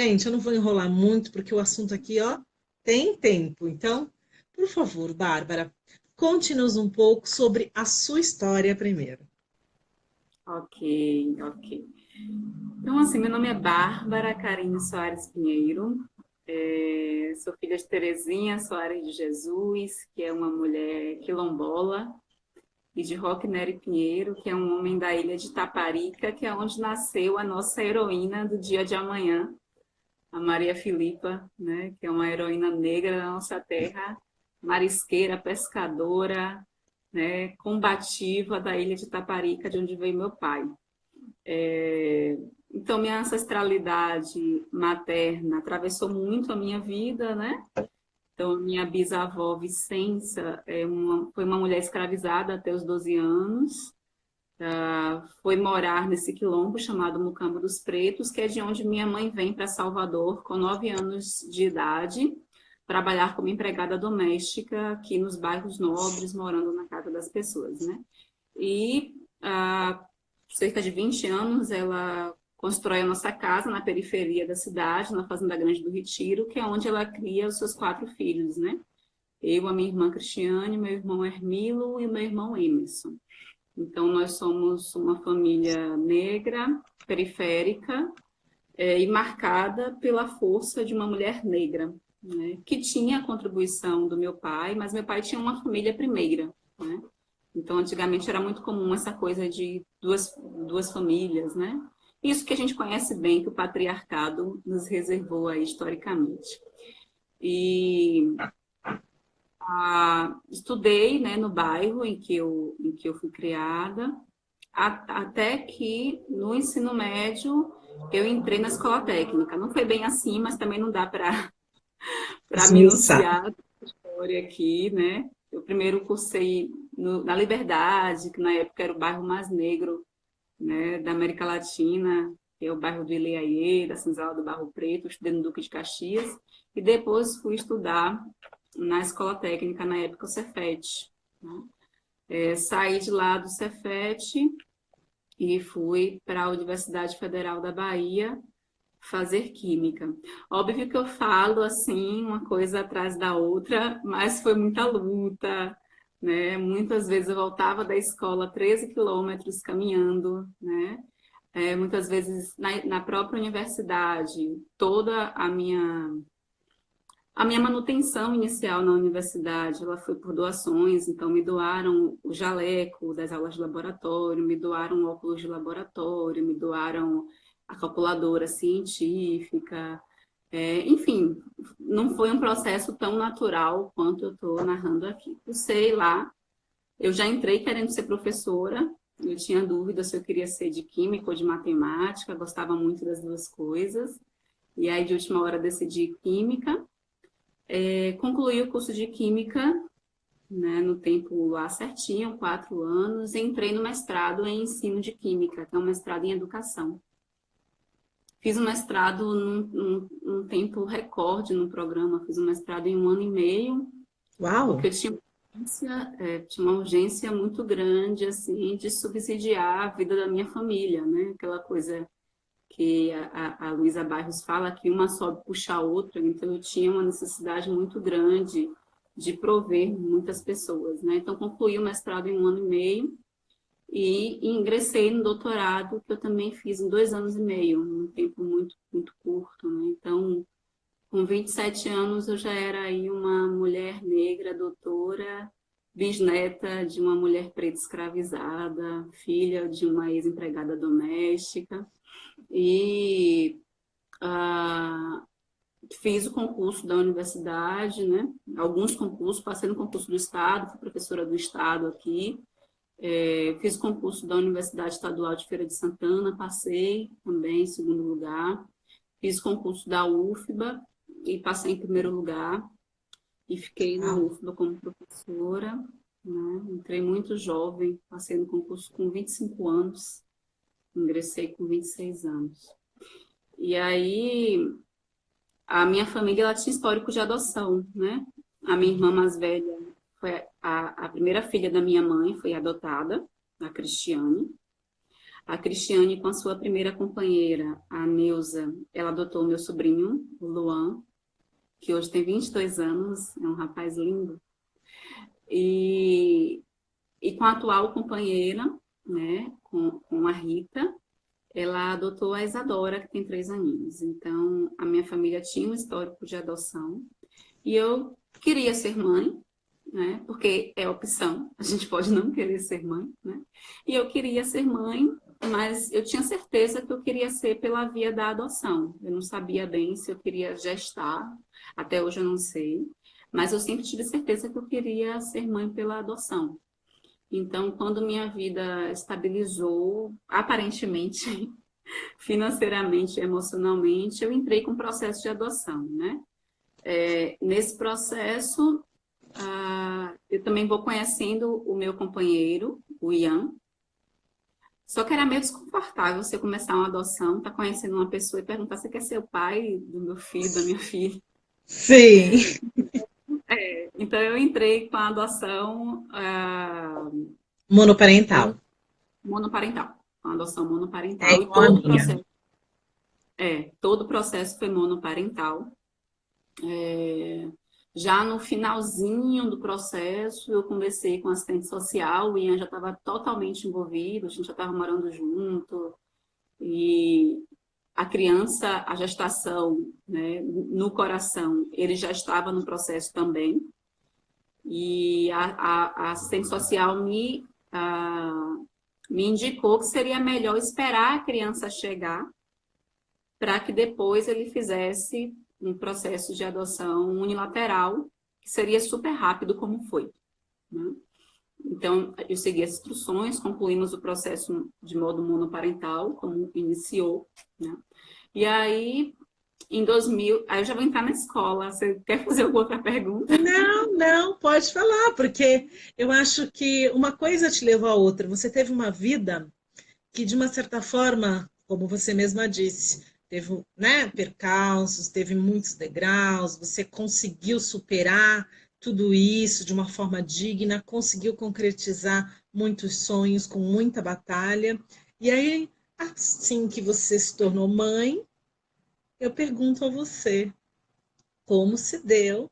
Gente, eu não vou enrolar muito, porque o assunto aqui, ó, tem tempo. Então, por favor, Bárbara, conte-nos um pouco sobre a sua história primeiro. Ok, ok. Então, assim, meu nome é Bárbara Carine Soares Pinheiro. Sou filha de Terezinha Soares de Jesus, que é uma mulher quilombola, e de Roque Nery Pinheiro, que é um homem da ilha de Taparica, que é onde nasceu a nossa heroína do dia de amanhã, a Maria Filipa, né, que é uma heroína negra da nossa terra, marisqueira, pescadora, né, combativa da ilha de Taparica, de onde veio meu pai. Então, minha ancestralidade materna atravessou muito a minha vida, né? Então, minha bisavó Vicência foi uma mulher escravizada até os 12 anos, foi morar nesse quilombo chamado Mucambo dos Pretos, que é de onde minha mãe vem para Salvador com 9 anos de idade, trabalhar como empregada doméstica aqui nos bairros nobres, morando na casa das pessoas, né? E há cerca de 20 anos ela constrói a nossa casa na periferia da cidade, na Fazenda Grande do Retiro, que é onde ela cria os seus 4 filhos, né? Eu, a minha irmã Cristiane, meu irmão Hermilo e meu irmão Emerson. Então, nós somos uma família negra, periférica, e marcada pela força de uma mulher negra, né? Que tinha a contribuição do meu pai, mas meu pai tinha uma família primeira, né? Então, antigamente era muito comum essa coisa de duas famílias, né? Isso que a gente conhece bem, que o patriarcado nos reservou aí historicamente. E estudei, né, no bairro em que eu fui criada, até que no ensino médio eu entrei na escola técnica. Não foi bem assim, mas também não dá para Esmiuçar. minuciar a história aqui, né? Eu primeiro cursei na Liberdade, que na época era o bairro mais negro, né, da América Latina, que é o bairro do Ileaiê, da Senzala do Barro Preto, estudei no Duque de Caxias, e depois fui estudar na Escola Técnica, na época o Cefet. Né? Saí de lá do Cefet e fui para a Universidade Federal da Bahia fazer química. Óbvio que eu falo assim, uma coisa atrás da outra, mas foi muita luta, né? Muitas vezes eu voltava da escola 13 quilômetros caminhando, né? Muitas vezes na própria universidade, toda a minha manutenção inicial na universidade, ela foi por doações, então me doaram o jaleco das aulas de laboratório, me doaram óculos de laboratório, me doaram a calculadora científica, enfim, não foi um processo tão natural quanto eu estou narrando aqui. Eu sei lá, eu já entrei querendo ser professora, eu tinha dúvida se eu queria ser de química ou de matemática, gostava muito das duas coisas, e aí de última hora decidi química. Concluí o curso de Química, né, no tempo lá certinho, 4 anos, e entrei no mestrado em Ensino de Química, que é um mestrado em Educação. Fiz um mestrado num tempo recorde no programa, fiz um mestrado em 1 ano e meio, porque Uau! eu tinha uma urgência muito grande, assim, de subsidiar a vida da minha família, né? Aquela coisa que a Luísa Barros fala que uma sobe puxa a outra, então eu tinha uma necessidade muito grande de prover muitas pessoas, né? Então concluí o mestrado em 1 ano e meio e ingressei no doutorado, que eu também fiz em 2 anos e meio, um tempo muito, muito curto, né? Então, com 27 anos eu já era aí uma mulher negra, doutora, bisneta de uma mulher preta escravizada, filha de uma ex-empregada doméstica, e ah, fiz o concurso da universidade, né? Alguns concursos, passei no concurso do Estado, fui professora do Estado aqui, fiz o concurso da Universidade Estadual de Feira de Santana, passei também em segundo lugar, fiz o concurso da UFBA e passei em primeiro lugar, e fiquei na Uau! UFBA como professora, né? Entrei muito jovem, passei no concurso com 25 anos, ingressei com 26 anos. E aí, a minha família ela tinha histórico de adoção, né? A minha irmã mais velha foi a primeira filha da minha mãe, foi adotada, a Cristiane. A Cristiane, com a sua primeira companheira, a Neuza, ela adotou o meu sobrinho, o Luan, que hoje tem 22 anos, é um rapaz lindo. E, e com a atual companheira, né, com a Rita, ela adotou a Isadora, que tem 3 aninhos. Então, a minha família tinha um histórico de adoção. E eu queria ser mãe, né? Porque é opção, a gente pode não querer ser mãe, né? E eu queria ser mãe, mas eu tinha certeza que eu queria ser pela via da adoção. Eu não sabia bem se eu queria gestar, até hoje eu não sei, mas eu sempre tive certeza que eu queria ser mãe pela adoção. Então, quando minha vida estabilizou, aparentemente, financeiramente, emocionalmente, eu entrei com o processo de adoção, né? Nesse processo, eu também vou conhecendo o meu companheiro, o Ian. Só que era meio desconfortável você começar uma adoção, tá conhecendo uma pessoa e perguntar se quer ser o pai do meu filho, da minha filha. Sim. Então eu entrei com a adoção Monoparental. monoparental, com a adoção É monoparental e igual a minha. todo o processo foi monoparental. Já no finalzinho do processo, eu conversei com a assistente social, o Ian já estava totalmente envolvido, a gente já estava morando junto, e a criança, a gestação, né, no coração, ele já estava no processo também, e a assistente social me indicou que seria melhor esperar a criança chegar para que depois ele fizesse um processo de adoção unilateral, que seria super rápido, como foi, né? Então, eu segui as instruções, concluímos o processo de modo monoparental, como iniciou, né? E aí, em 2000, aí eu já vou entrar na escola. Você quer fazer alguma outra pergunta? Não, não, pode falar, porque eu acho que uma coisa te levou à outra. Você teve uma vida que, de uma certa forma, como você mesma disse, teve, né, percalços, teve muitos degraus, você conseguiu superar tudo isso de uma forma digna, conseguiu concretizar muitos sonhos com muita batalha. E aí, assim que você se tornou mãe, eu pergunto a você, como se deu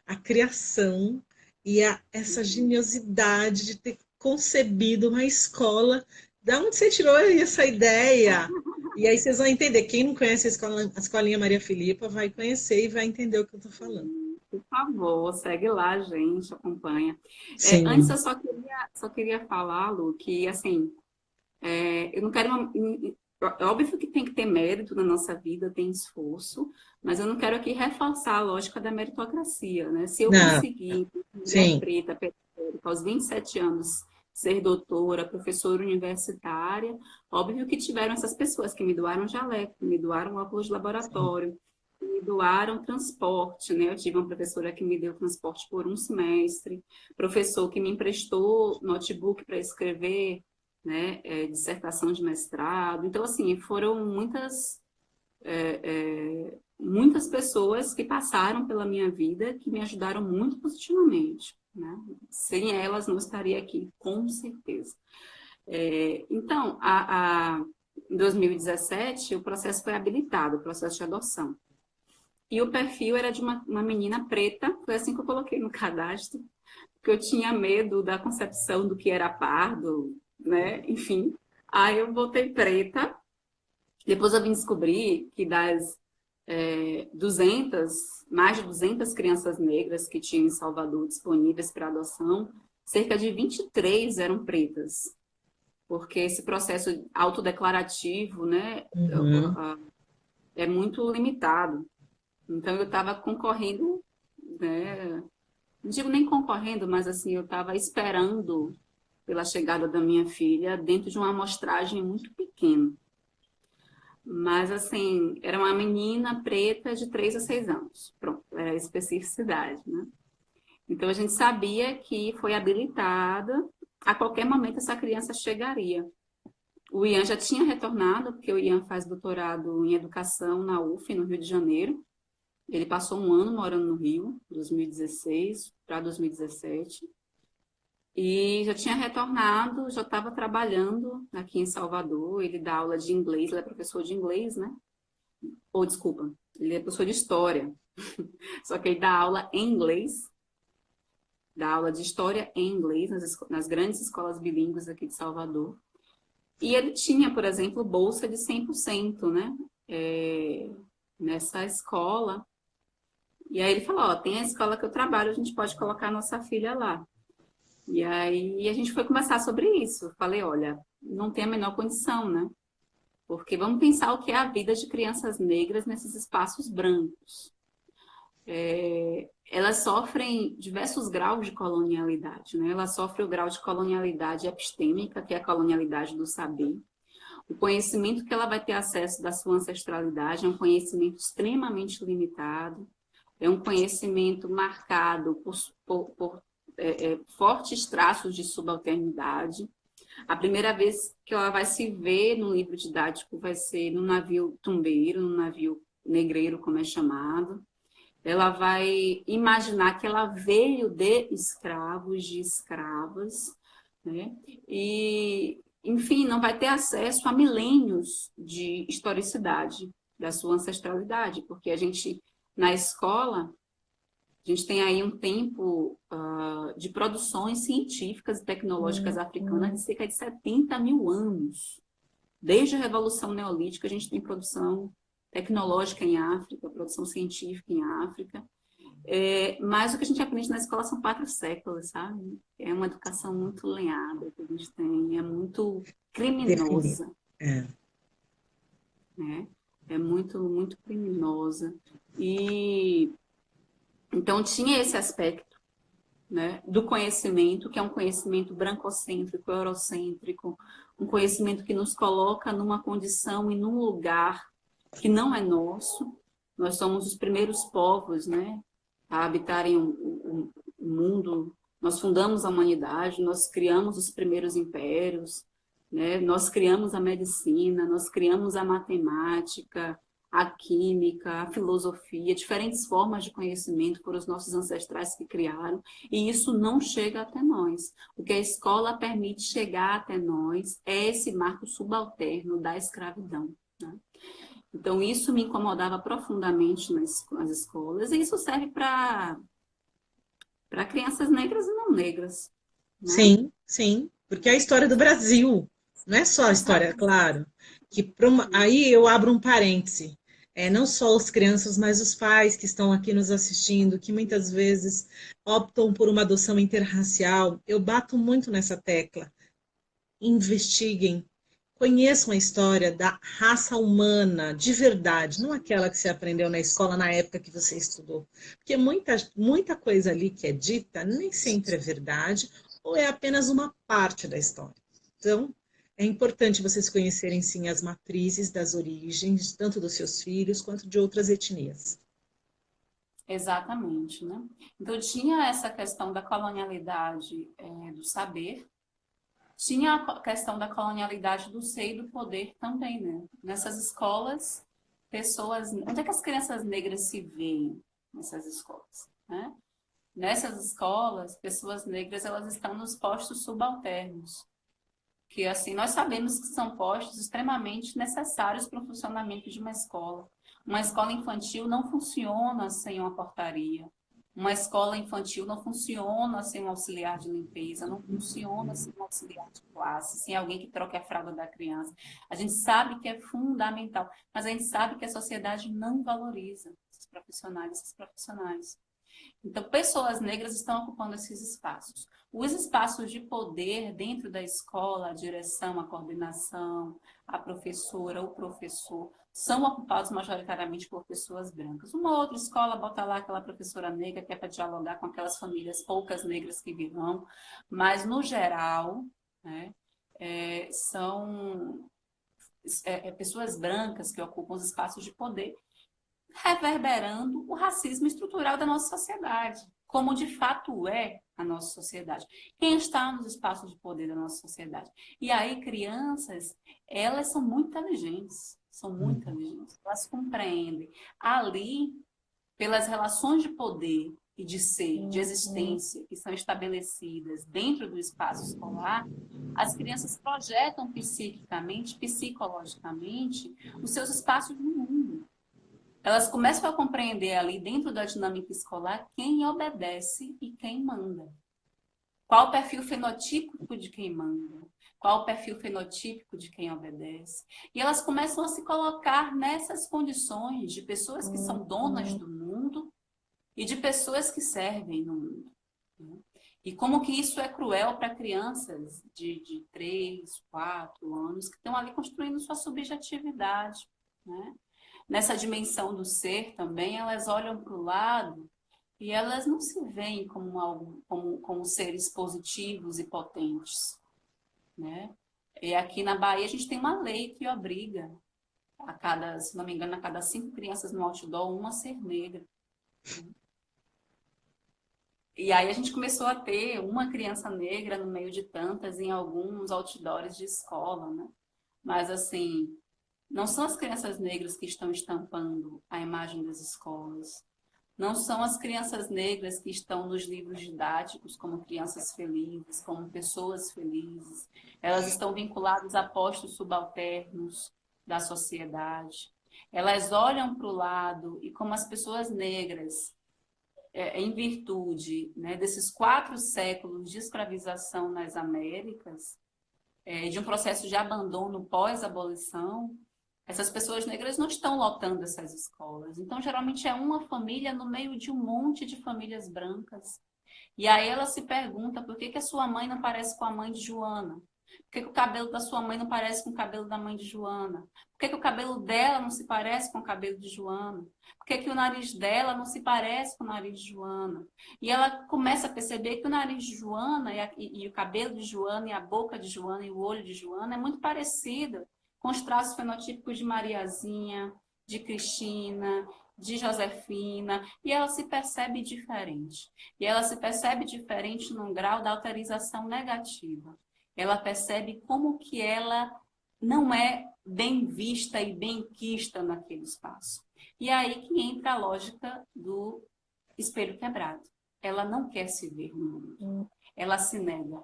a criação e essa geniosidade de ter concebido uma escola. Da onde você tirou essa ideia? E aí vocês vão entender. Quem não conhece a Escolinha Maria Filipa vai conhecer e vai entender o que eu estou falando. Por favor, segue lá, gente, acompanha. Antes, Sim. eu só queria falar, Lu, que, assim, eu não quero é óbvio que tem que ter mérito na nossa vida, tem esforço, mas eu não quero aqui reforçar a lógica da meritocracia, né? Se eu Não, conseguir, mulher sim. preta, periférica, aos 27 anos, ser doutora, professora universitária, óbvio que tiveram essas pessoas que me doaram jaleco, me doaram óculos de Sim. laboratório, me doaram transporte, né? Eu tive uma professora que me deu transporte por um semestre, professor que me emprestou notebook para escrever, né, dissertação de mestrado. Então, assim, foram muitas pessoas que passaram pela minha vida que me ajudaram muito positivamente, né? Sem elas, não estaria aqui, com certeza. Então, em 2017, o processo foi habilitado, o processo de adoção. E o perfil era de uma menina preta, foi assim que eu coloquei no cadastro, porque eu tinha medo da concepção do que era pardo, né? Enfim. Aí eu botei preta. Depois eu vim descobrir que das 200, mais de 200 crianças negras que tinham em Salvador disponíveis para adoção, cerca de 23 eram pretas. Porque esse processo autodeclarativo, né, Uhum. é muito limitado. Então eu estava concorrendo, né, não digo nem concorrendo, mas assim, eu estava esperando pela chegada da minha filha dentro de uma amostragem muito pequena. Mas, assim, era uma menina preta de 3 a 6 anos. Pronto, era a especificidade, né? Então, a gente sabia que foi habilitada, a qualquer momento essa criança chegaria. O Ian já tinha retornado, porque o Ian faz doutorado em educação na UF, no Rio de Janeiro. Ele passou um ano morando no Rio, 2016 para 2017. E já tinha retornado, já estava trabalhando aqui em Salvador. Ele dá aula de inglês, ele é professor de inglês, né? Ou, desculpa, ele é professor de história. Só que ele dá aula em inglês, dá aula de história em inglês nas grandes escolas bilíngues aqui de Salvador. E ele tinha, por exemplo, bolsa de 100%, né? Nessa escola. E aí ele falou, ó, tem a escola que eu trabalho, a gente pode colocar a nossa filha lá. E aí a gente foi conversar sobre isso. Eu falei, olha, não tem a menor condição, né? Porque vamos pensar o que é a vida de crianças negras nesses espaços brancos. Elas sofrem diversos graus de colonialidade, né? Elas sofrem o grau de colonialidade epistêmica, que é a colonialidade do saber. O conhecimento que ela vai ter acesso da sua ancestralidade é um conhecimento extremamente limitado, é um conhecimento marcado por fortes traços de subalternidade. A primeira vez que ela vai se ver no livro didático vai ser no navio tumbeiro, no navio negreiro, como é chamado. Ela vai imaginar que ela veio de escravos, de escravas, né? E, enfim, não vai ter acesso a milênios de historicidade da sua ancestralidade, porque a gente, na escola, a gente tem aí um tempo de produções científicas e tecnológicas africanas de cerca de 70 mil anos. Desde a Revolução Neolítica, a gente tem produção tecnológica em África, produção científica em África. Mas o que a gente aprende na escola são 4 séculos, sabe? É uma educação muito lenhada que a gente tem, é muito criminosa. Né? É muito, muito criminosa. E então tinha esse aspecto, né, do conhecimento, que é um conhecimento brancocêntrico, eurocêntrico, um conhecimento que nos coloca numa condição e num lugar que não é nosso. Nós somos os primeiros povos, né, a habitarem o mundo. Nós fundamos a humanidade, nós criamos os primeiros impérios, né, nós criamos a medicina, nós criamos a matemática, a química, a filosofia, diferentes formas de conhecimento foram os nossos ancestrais que criaram, e isso não chega até nós. O que a escola permite chegar até nós é esse marco subalterno da escravidão, né? Então, isso me incomodava profundamente nas escolas, e isso serve para crianças negras e não negras, né? Sim, sim, porque é a história do Brasil, não é só a história, claro, que aí eu abro um parêntese, não só as crianças, mas os pais que estão aqui nos assistindo, que muitas vezes optam por uma adoção interracial, eu bato muito nessa tecla, investiguem, conheçam a história da raça humana de verdade, não aquela que você aprendeu na escola na época que você estudou. Porque muita coisa ali que é dita nem sempre é verdade ou é apenas uma parte da história. Então, é importante vocês conhecerem sim as matrizes das origens, tanto dos seus filhos quanto de outras etnias. Exatamente, né? Então tinha essa questão da colonialidade do saber. Tinha a questão da colonialidade do ser e do poder também, né? Nessas escolas, pessoas... Onde é que as crianças negras se veem nessas escolas, né? Nessas escolas, pessoas negras, elas estão nos postos subalternos, que, assim, nós sabemos que são postos extremamente necessários para o funcionamento de uma escola. Uma escola infantil não funciona sem uma portaria. Uma escola infantil não funciona sem um auxiliar de limpeza, não funciona sem um auxiliar de classe, sem alguém que troque a fralda da criança. A gente sabe que é fundamental, mas a gente sabe que a sociedade não valoriza esses profissionais. Então, pessoas negras estão ocupando esses espaços. Os espaços de poder dentro da escola, a direção, a coordenação, a professora, o professor, são ocupados majoritariamente por pessoas brancas. Uma outra escola bota lá aquela professora negra que é para dialogar com aquelas famílias poucas negras que virão, mas, no geral, né, são pessoas brancas que ocupam os espaços de poder, reverberando o racismo estrutural da nossa sociedade, como de fato é a nossa sociedade. Quem está nos espaços de poder da nossa sociedade? E aí, crianças, elas são muito inteligentes, elas compreendem. Ali, pelas relações de poder e de ser, de existência, que são estabelecidas dentro do espaço escolar, as crianças projetam psiquicamente, psicologicamente, os seus espaços no mundo. Elas começam a compreender ali, dentro da dinâmica escolar, quem obedece e quem manda. Qual o perfil fenotípico de quem manda? Qual o perfil fenotípico de quem obedece? E elas começam a se colocar nessas condições de pessoas que são donas do mundo e de pessoas que servem no mundo. E como que isso é cruel para crianças de 3, 4 anos que estão ali construindo sua subjetividade, né? Nessa dimensão do ser também, elas olham para o lado e elas não se veem como seres positivos e potentes, né? E aqui na Bahia a gente tem uma lei que obriga se não me engano, a cada 5 crianças no outdoor, uma ser negra. E aí a gente começou a ter uma criança negra no meio de tantas em alguns outdoors de escola, né? Mas assim, não são as crianças negras que estão estampando a imagem das escolas. Não são as crianças negras que estão nos livros didáticos como crianças felizes, como pessoas felizes. Elas estão vinculadas a postos subalternos da sociedade. Elas olham para o lado e como as pessoas negras, em virtude, né, desses 4 séculos de escravização nas Américas, de um processo de abandono pós-abolição, essas pessoas negras não estão lotando essas escolas. Então, geralmente é uma família no meio de um monte de famílias brancas. E aí ela se pergunta por que a sua mãe não parece com a mãe de Joana? Por que o cabelo da sua mãe não parece com o cabelo da mãe de Joana? Por que o cabelo dela não se parece com o cabelo de Joana? Por que o nariz dela não se parece com o nariz de Joana? E ela começa a perceber que o nariz de Joana e o cabelo de Joana e a boca de Joana e o olho de Joana é muito parecido com os traços fenotípicos de Mariazinha, de Cristina, de Josefina, e ela se percebe diferente. E ela se percebe diferente num grau da autorização negativa. Ela percebe como que ela não é bem vista e bem quista naquele espaço. E aí que entra a lógica do espelho quebrado. Ela não quer se ver no mundo. Ela se nega.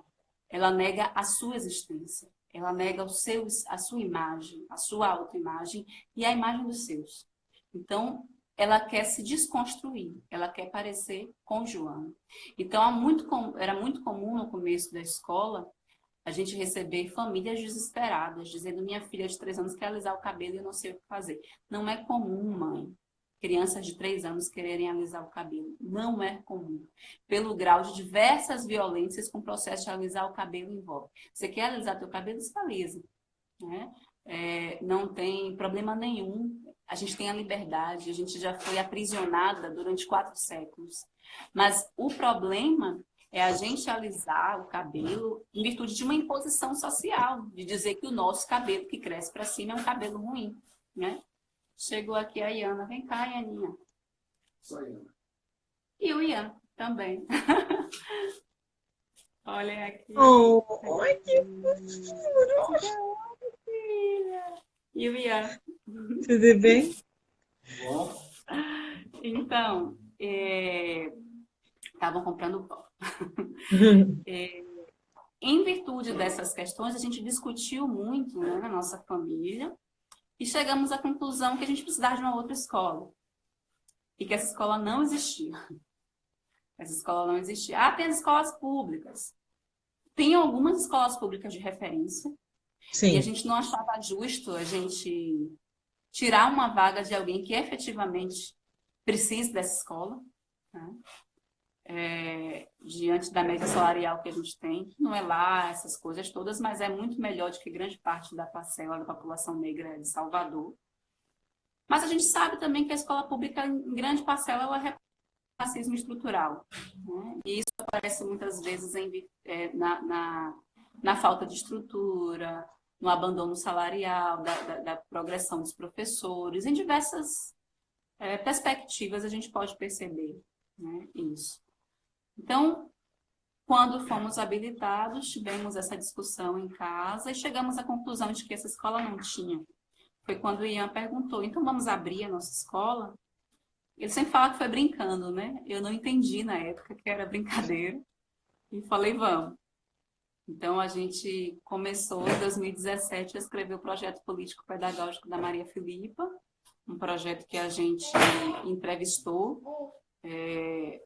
Ela nega a sua existência. Ela nega a sua imagem, a sua autoimagem e a imagem dos seus. Então, ela quer se desconstruir, ela quer parecer com Joana. Então, era muito comum no começo da escola a gente receber famílias desesperadas, dizendo: minha filha de 3 anos quer alisar o cabelo e eu não sei o que fazer. Não é comum, mãe, crianças de 3 anos quererem alisar o cabelo. Não é comum. Pelo grau de diversas violências com o processo de alisar o cabelo envolve. Você quer alisar teu cabelo? Se alisa, né? Não tem problema nenhum. A gente tem a liberdade, a gente já foi aprisionada durante 4 séculos. Mas o problema é a gente alisar o cabelo em virtude de uma imposição social, de dizer que o nosso cabelo que cresce para cima é um cabelo ruim, né? Chegou aqui a Iana. Vem cá, Ianinha. Só Iana. E o Ian também. Olha aqui. Oh, ai, que fofura! E o Ian. Tudo bem? Bom, Então, estavam comprando pão. Em virtude dessas questões, a gente discutiu muito, né, na nossa família e chegamos à conclusão que a gente precisava de uma outra escola. E que essa escola não existia. Essa escola não existia. Ah, tem as escolas públicas. Tem algumas escolas públicas de referência. Sim. E a gente não achava justo a gente tirar uma vaga de alguém que efetivamente precisa dessa escola, né? Diante da média salarial que a gente tem. Não é lá essas coisas todas, mas é muito melhor do que grande parte da parcela da população negra de Salvador. Mas a gente sabe também que a escola pública, em grande parcela, ela representa racismo estrutural, né? E isso aparece muitas vezes na falta de estrutura, no abandono salarial, da progressão dos professores, em diversas perspectivas a gente pode perceber, né, isso. Então, quando fomos habilitados, tivemos essa discussão em casa e chegamos à conclusão de que essa escola não tinha. Foi quando o Ian perguntou: então vamos abrir a nossa escola? Ele sempre fala que foi brincando, né? Eu não entendi na época que era brincadeira e falei, vamos. Então, a gente começou em 2017 a escrever o projeto político-pedagógico da Maria Filipa, um projeto que a gente entrevistou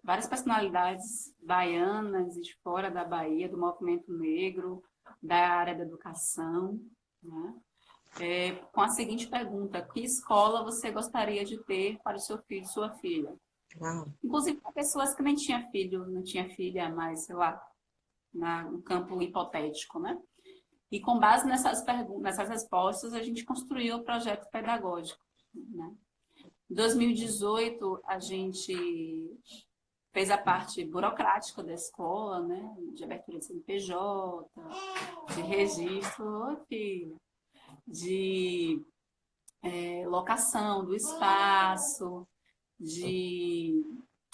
várias personalidades baianas e de fora da Bahia, do movimento negro, da área da educação, né? Com a seguinte pergunta: que escola você gostaria de ter para o seu filho e sua filha? Uau. Inclusive para pessoas que nem tinham filho, não tinha filha, mas, sei lá, no campo hipotético, né? E com base nessas respostas, a gente construiu o projeto pedagógico, né? Em 2018, a gente fez a parte burocrática da escola, né? De abertura de CNPJ, de registro, de locação do espaço, de,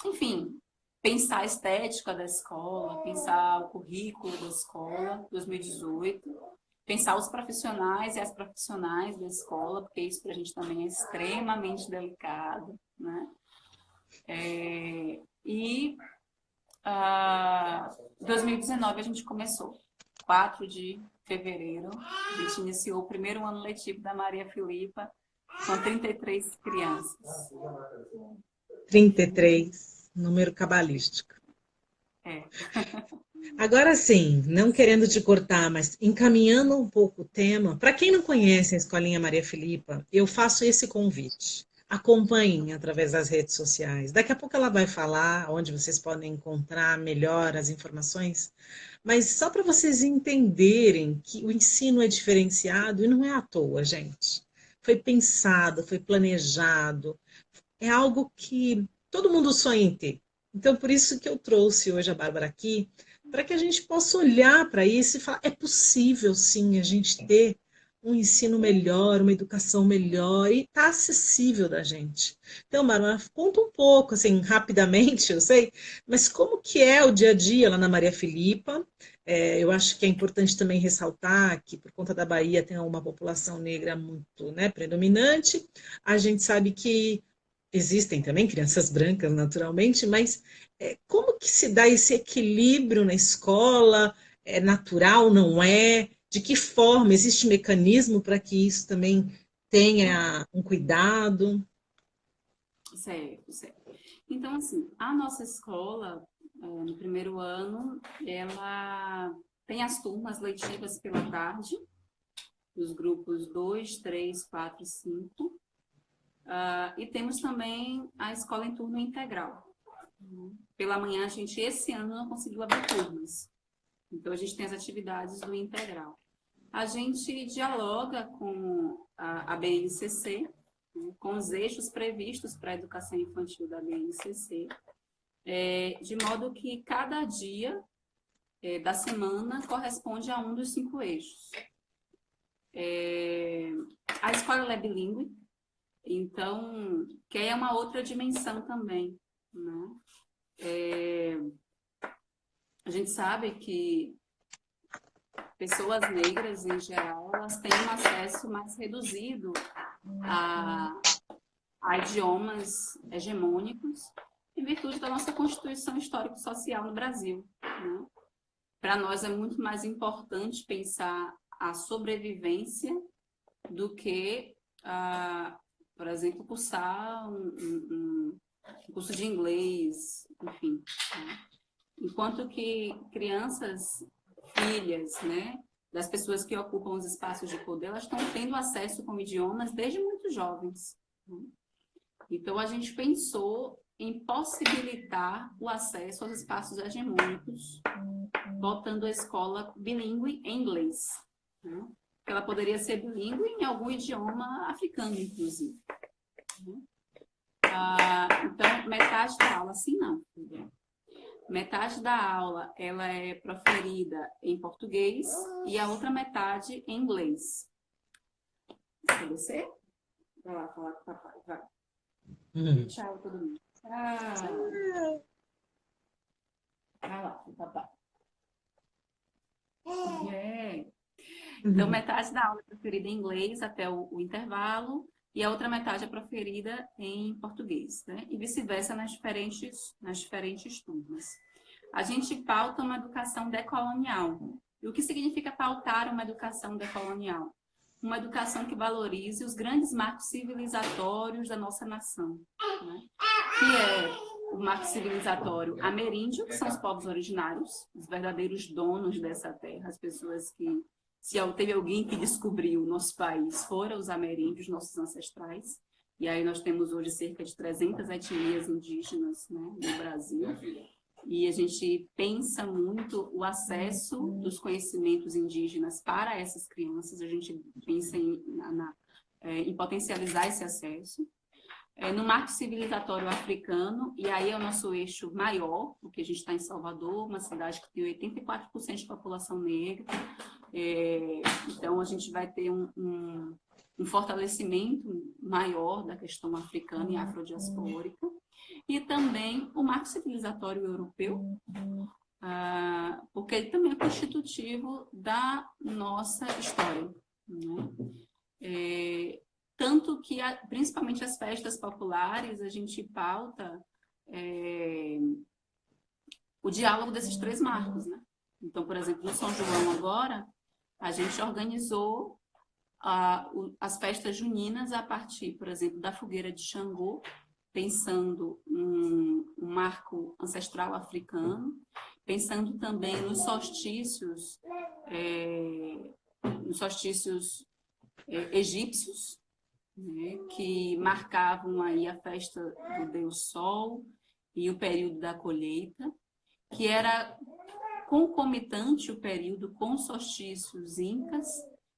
enfim, pensar a estética da escola, pensar o currículo da escola, 2018, pensar os profissionais e as profissionais da escola, porque isso para a gente também é extremamente delicado, né? E 2019 a gente começou, 4 de fevereiro, a gente iniciou o primeiro ano letivo da Maria Filipa com 33 crianças. 33, número cabalístico. É. Agora sim, não querendo te cortar, mas encaminhando um pouco o tema, para quem não conhece a Escolinha Maria Filipa, eu faço esse convite. Acompanhem através das redes sociais. Daqui a pouco ela vai falar onde vocês podem encontrar melhor as informações, mas só para vocês entenderem que o ensino é diferenciado e não é à toa, gente. Foi pensado, foi planejado, é algo que todo mundo sonha em ter. Então, por isso que eu trouxe hoje a Bárbara aqui, para que a gente possa olhar para isso e falar, é possível sim a gente ter um ensino melhor, uma educação melhor e está acessível da gente. Então, Bárbara, conta um pouco, assim, rapidamente, eu sei, mas como que é o dia a dia lá na Maria Filipa? Eu acho que é importante também ressaltar que, por conta da Bahia, tem uma população negra muito, né, predominante. A gente sabe que existem também crianças brancas, naturalmente, mas como que se dá esse equilíbrio na escola? É natural, não é? De que forma? Existe mecanismo para que isso também tenha um cuidado? Certo, certo. Então, assim, a nossa escola, no primeiro ano, ela tem as turmas letivas pela tarde, os grupos 2, 3, 4 e 5. E temos também a escola em turno integral. Pela manhã, a gente, esse ano, não conseguiu abrir turmas. Então, a gente tem as atividades do integral. A gente dialoga com a BNCC, né, com os eixos previstos para a educação infantil da BNCC, de modo que cada dia da semana corresponde a um dos 5 eixos. A escola é bilíngue, então, que é uma outra dimensão também, né? A gente sabe que pessoas negras, em geral, elas têm um acesso mais reduzido a idiomas hegemônicos em virtude da nossa Constituição Histórico-Social no Brasil, né? Para nós é muito mais importante pensar a sobrevivência do que, por exemplo, cursar um curso de inglês, enfim, né? Enquanto que crianças, filhas, né, das pessoas que ocupam os espaços de poder, elas estão tendo acesso com idiomas desde muito jovens, né? Então, a gente pensou em possibilitar o acesso aos espaços hegemônicos, botando a escola bilíngue em inglês, né? Ela poderia ser bilíngue em algum idioma africano, inclusive, né? Então, metade da aula, assim não. Metade da aula ela é proferida em português e a outra metade em inglês. Quer descer? Vai lá falar com o papai, vai. Tchau, todo mundo. Tchau. Vai lá, com o papai. Então, metade da aula é proferida em inglês até o intervalo e a outra metade é proferida em português, né? E vice-versa nas diferentes turmas. A gente pauta uma educação decolonial. E o que significa pautar uma educação decolonial? Uma educação que valorize os grandes marcos civilizatórios da nossa nação, né? Que é o marco civilizatório ameríndio, que são os povos originários, os verdadeiros donos dessa terra, as pessoas que, se teve alguém que descobriu o nosso país, foram os ameríndios, nossos ancestrais. E aí nós temos hoje cerca de 300 etnias indígenas, né, no Brasil. E a gente pensa muito o acesso dos conhecimentos indígenas para essas crianças, a gente pensa em potencializar esse acesso. No marco civilizatório africano, e aí é o nosso eixo maior, porque a gente está em Salvador, uma cidade que tem 84% de população negra, então a gente vai ter um fortalecimento maior da questão africana e afrodiaspórica, e também o marco civilizatório europeu, porque ele também é constitutivo da nossa história, né? Tanto que, principalmente as festas populares, a gente pauta o diálogo desses três marcos, né? Então, por exemplo, no São João agora, a gente organizou as festas juninas a partir, por exemplo, da fogueira de Xangô, pensando um marco ancestral africano, pensando também nos solstícios egípcios, né, que marcavam aí a festa do Deus Sol e o período da colheita, que era concomitante o período com os solstícios incas,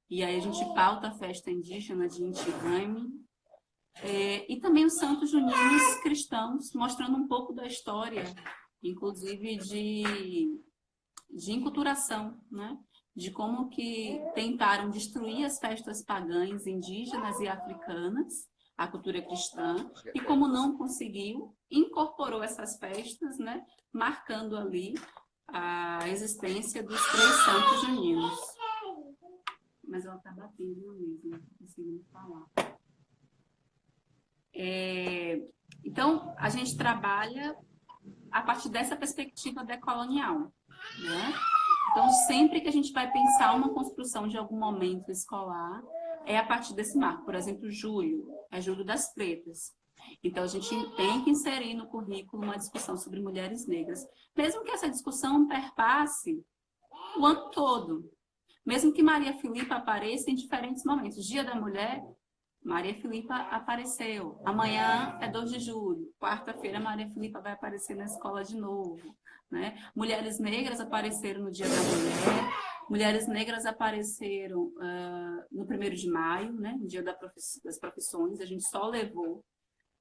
e aí a gente pauta a festa indígena de Inti Raymi, e também os santos juninos cristãos, mostrando um pouco da história, inclusive de enculturação, né? De como que tentaram destruir as festas pagãs, indígenas e africanas, a cultura cristã, e como não conseguiu, incorporou essas festas, né? Marcando ali a existência dos três santos juninos. Mas ela está batendo mesmo, não conseguindo falar. Então, a gente trabalha a partir dessa perspectiva decolonial, né? Então, sempre que a gente vai pensar uma construção de algum momento escolar, é a partir desse marco. Por exemplo, julho, é julho das pretas. Então, a gente tem que inserir no currículo uma discussão sobre mulheres negras, mesmo que essa discussão perpasse o ano todo. Mesmo que Maria Filipa apareça em diferentes momentos. Dia da Mulher, Maria Filipa apareceu. Amanhã é 2 de julho. Quarta-feira, Maria Filipa vai aparecer na escola de novo, né? Mulheres negras apareceram no Dia da Mulher. Mulheres negras apareceram no 1º de maio, né? No Dia das Profissões. A gente só levou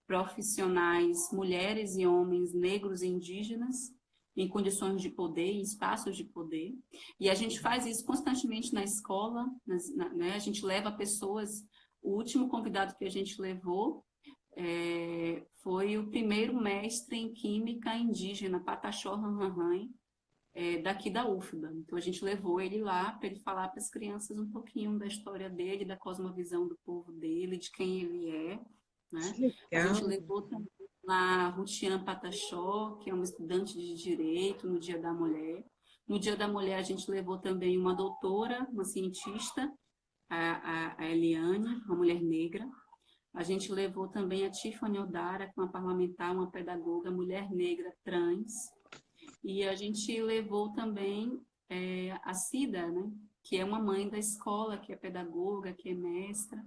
profissionais, mulheres e homens negros e indígenas em condições de poder, em espaços de poder. E a gente faz isso constantemente na escola, né? A gente leva pessoas. O último convidado que a gente levou foi o primeiro mestre em química indígena, Pataxó Ranranhan, daqui da UFBA. Então, a gente levou ele lá para ele falar para as crianças um pouquinho da história dele, da cosmovisão do povo dele, de quem ele é, né? A gente levou também lá a Rutian Pataxó, que é uma estudante de Direito, no Dia da Mulher. No Dia da Mulher, a gente levou também uma doutora, uma cientista, a Eliane, uma mulher negra. A gente levou também a Tiffany Odara, que é uma parlamentar, uma pedagoga, mulher negra trans. E a gente levou também a Cida, né, que é uma mãe da escola, que é pedagoga, que é mestra,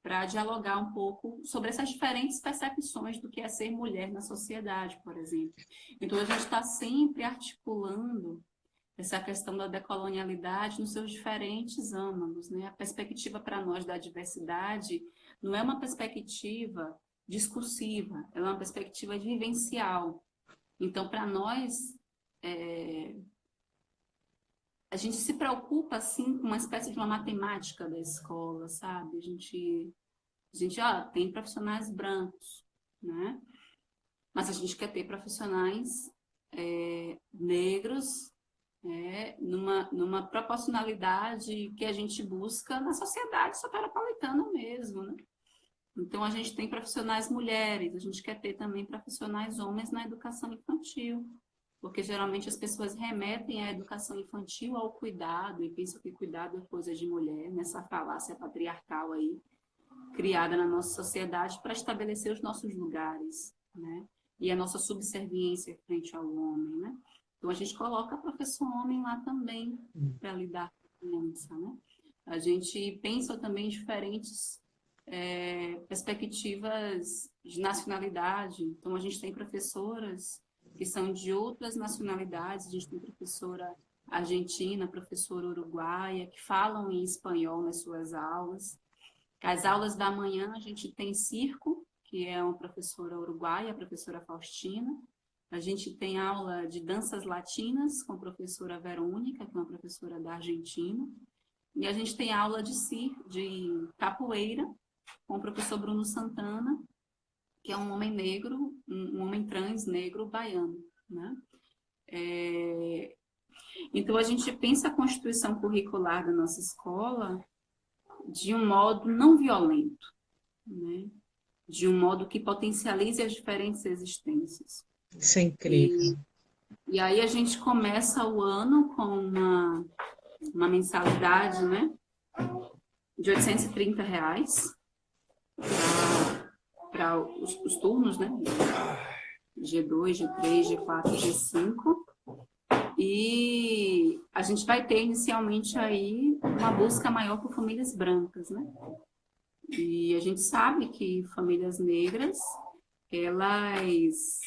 para dialogar um pouco sobre essas diferentes percepções do que é ser mulher na sociedade, por exemplo. Então, a gente está sempre articulando essa questão da decolonialidade nos seus diferentes âmbitos, né? A perspectiva para nós da diversidade não é uma perspectiva discursiva, ela é uma perspectiva vivencial. Então, para nós, a gente se preocupa, assim, com uma espécie de uma matemática da escola, sabe? A gente tem profissionais brancos, né? Mas a gente quer ter profissionais negros, numa proporcionalidade que a gente busca na sociedade soteropolitana mesmo, né? Então, a gente tem profissionais mulheres, a gente quer ter também profissionais homens na educação infantil, porque geralmente as pessoas remetem a educação infantil ao cuidado e pensam que cuidado é coisa de mulher, nessa falácia patriarcal aí, criada na nossa sociedade para estabelecer os nossos lugares, né? E a nossa subserviência frente ao homem, né? Então, a gente coloca professor homem lá também para lidar com a criança, né? A gente pensa também em diferentes perspectivas de nacionalidade. Então, a gente tem professoras que são de outras nacionalidades, a gente tem professora argentina, professora uruguaia, que falam em espanhol nas suas aulas. As aulas da manhã, a gente tem circo, que é uma professora uruguaia, a professora Faustina. A gente tem aula de danças latinas com a professora Verônica, que é uma professora da Argentina. E a gente tem aula de capoeira com o professor Bruno Santana, que é um homem negro, um homem trans negro baiano, né? Então, a gente pensa a constituição curricular da nossa escola de um modo não violento, né? De um modo que potencialize as diferentes existências. Isso é incrível. E aí a gente começa o ano com uma mensalidade, né, de R$ 830 para os turnos, né? G2, G3, G4, G5. E a gente vai ter inicialmente aí uma busca maior por famílias brancas, né? E a gente sabe que famílias negras, elas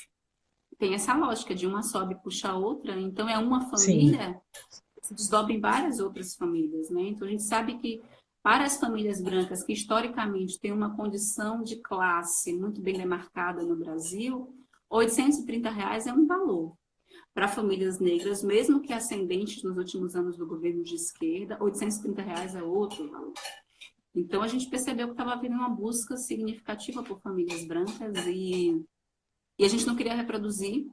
têm essa lógica de uma sobe e puxa a outra. Então, é uma família que se desdobra em várias outras famílias, né? Então, a gente sabe que para as famílias brancas, que historicamente têm uma condição de classe muito bem demarcada no Brasil, R$ 830 é um valor. Para famílias negras, mesmo que ascendentes nos últimos anos do governo de esquerda, R$ 830 é outro valor. Então, a gente percebeu que estava havendo uma busca significativa por famílias brancas e a gente não queria reproduzir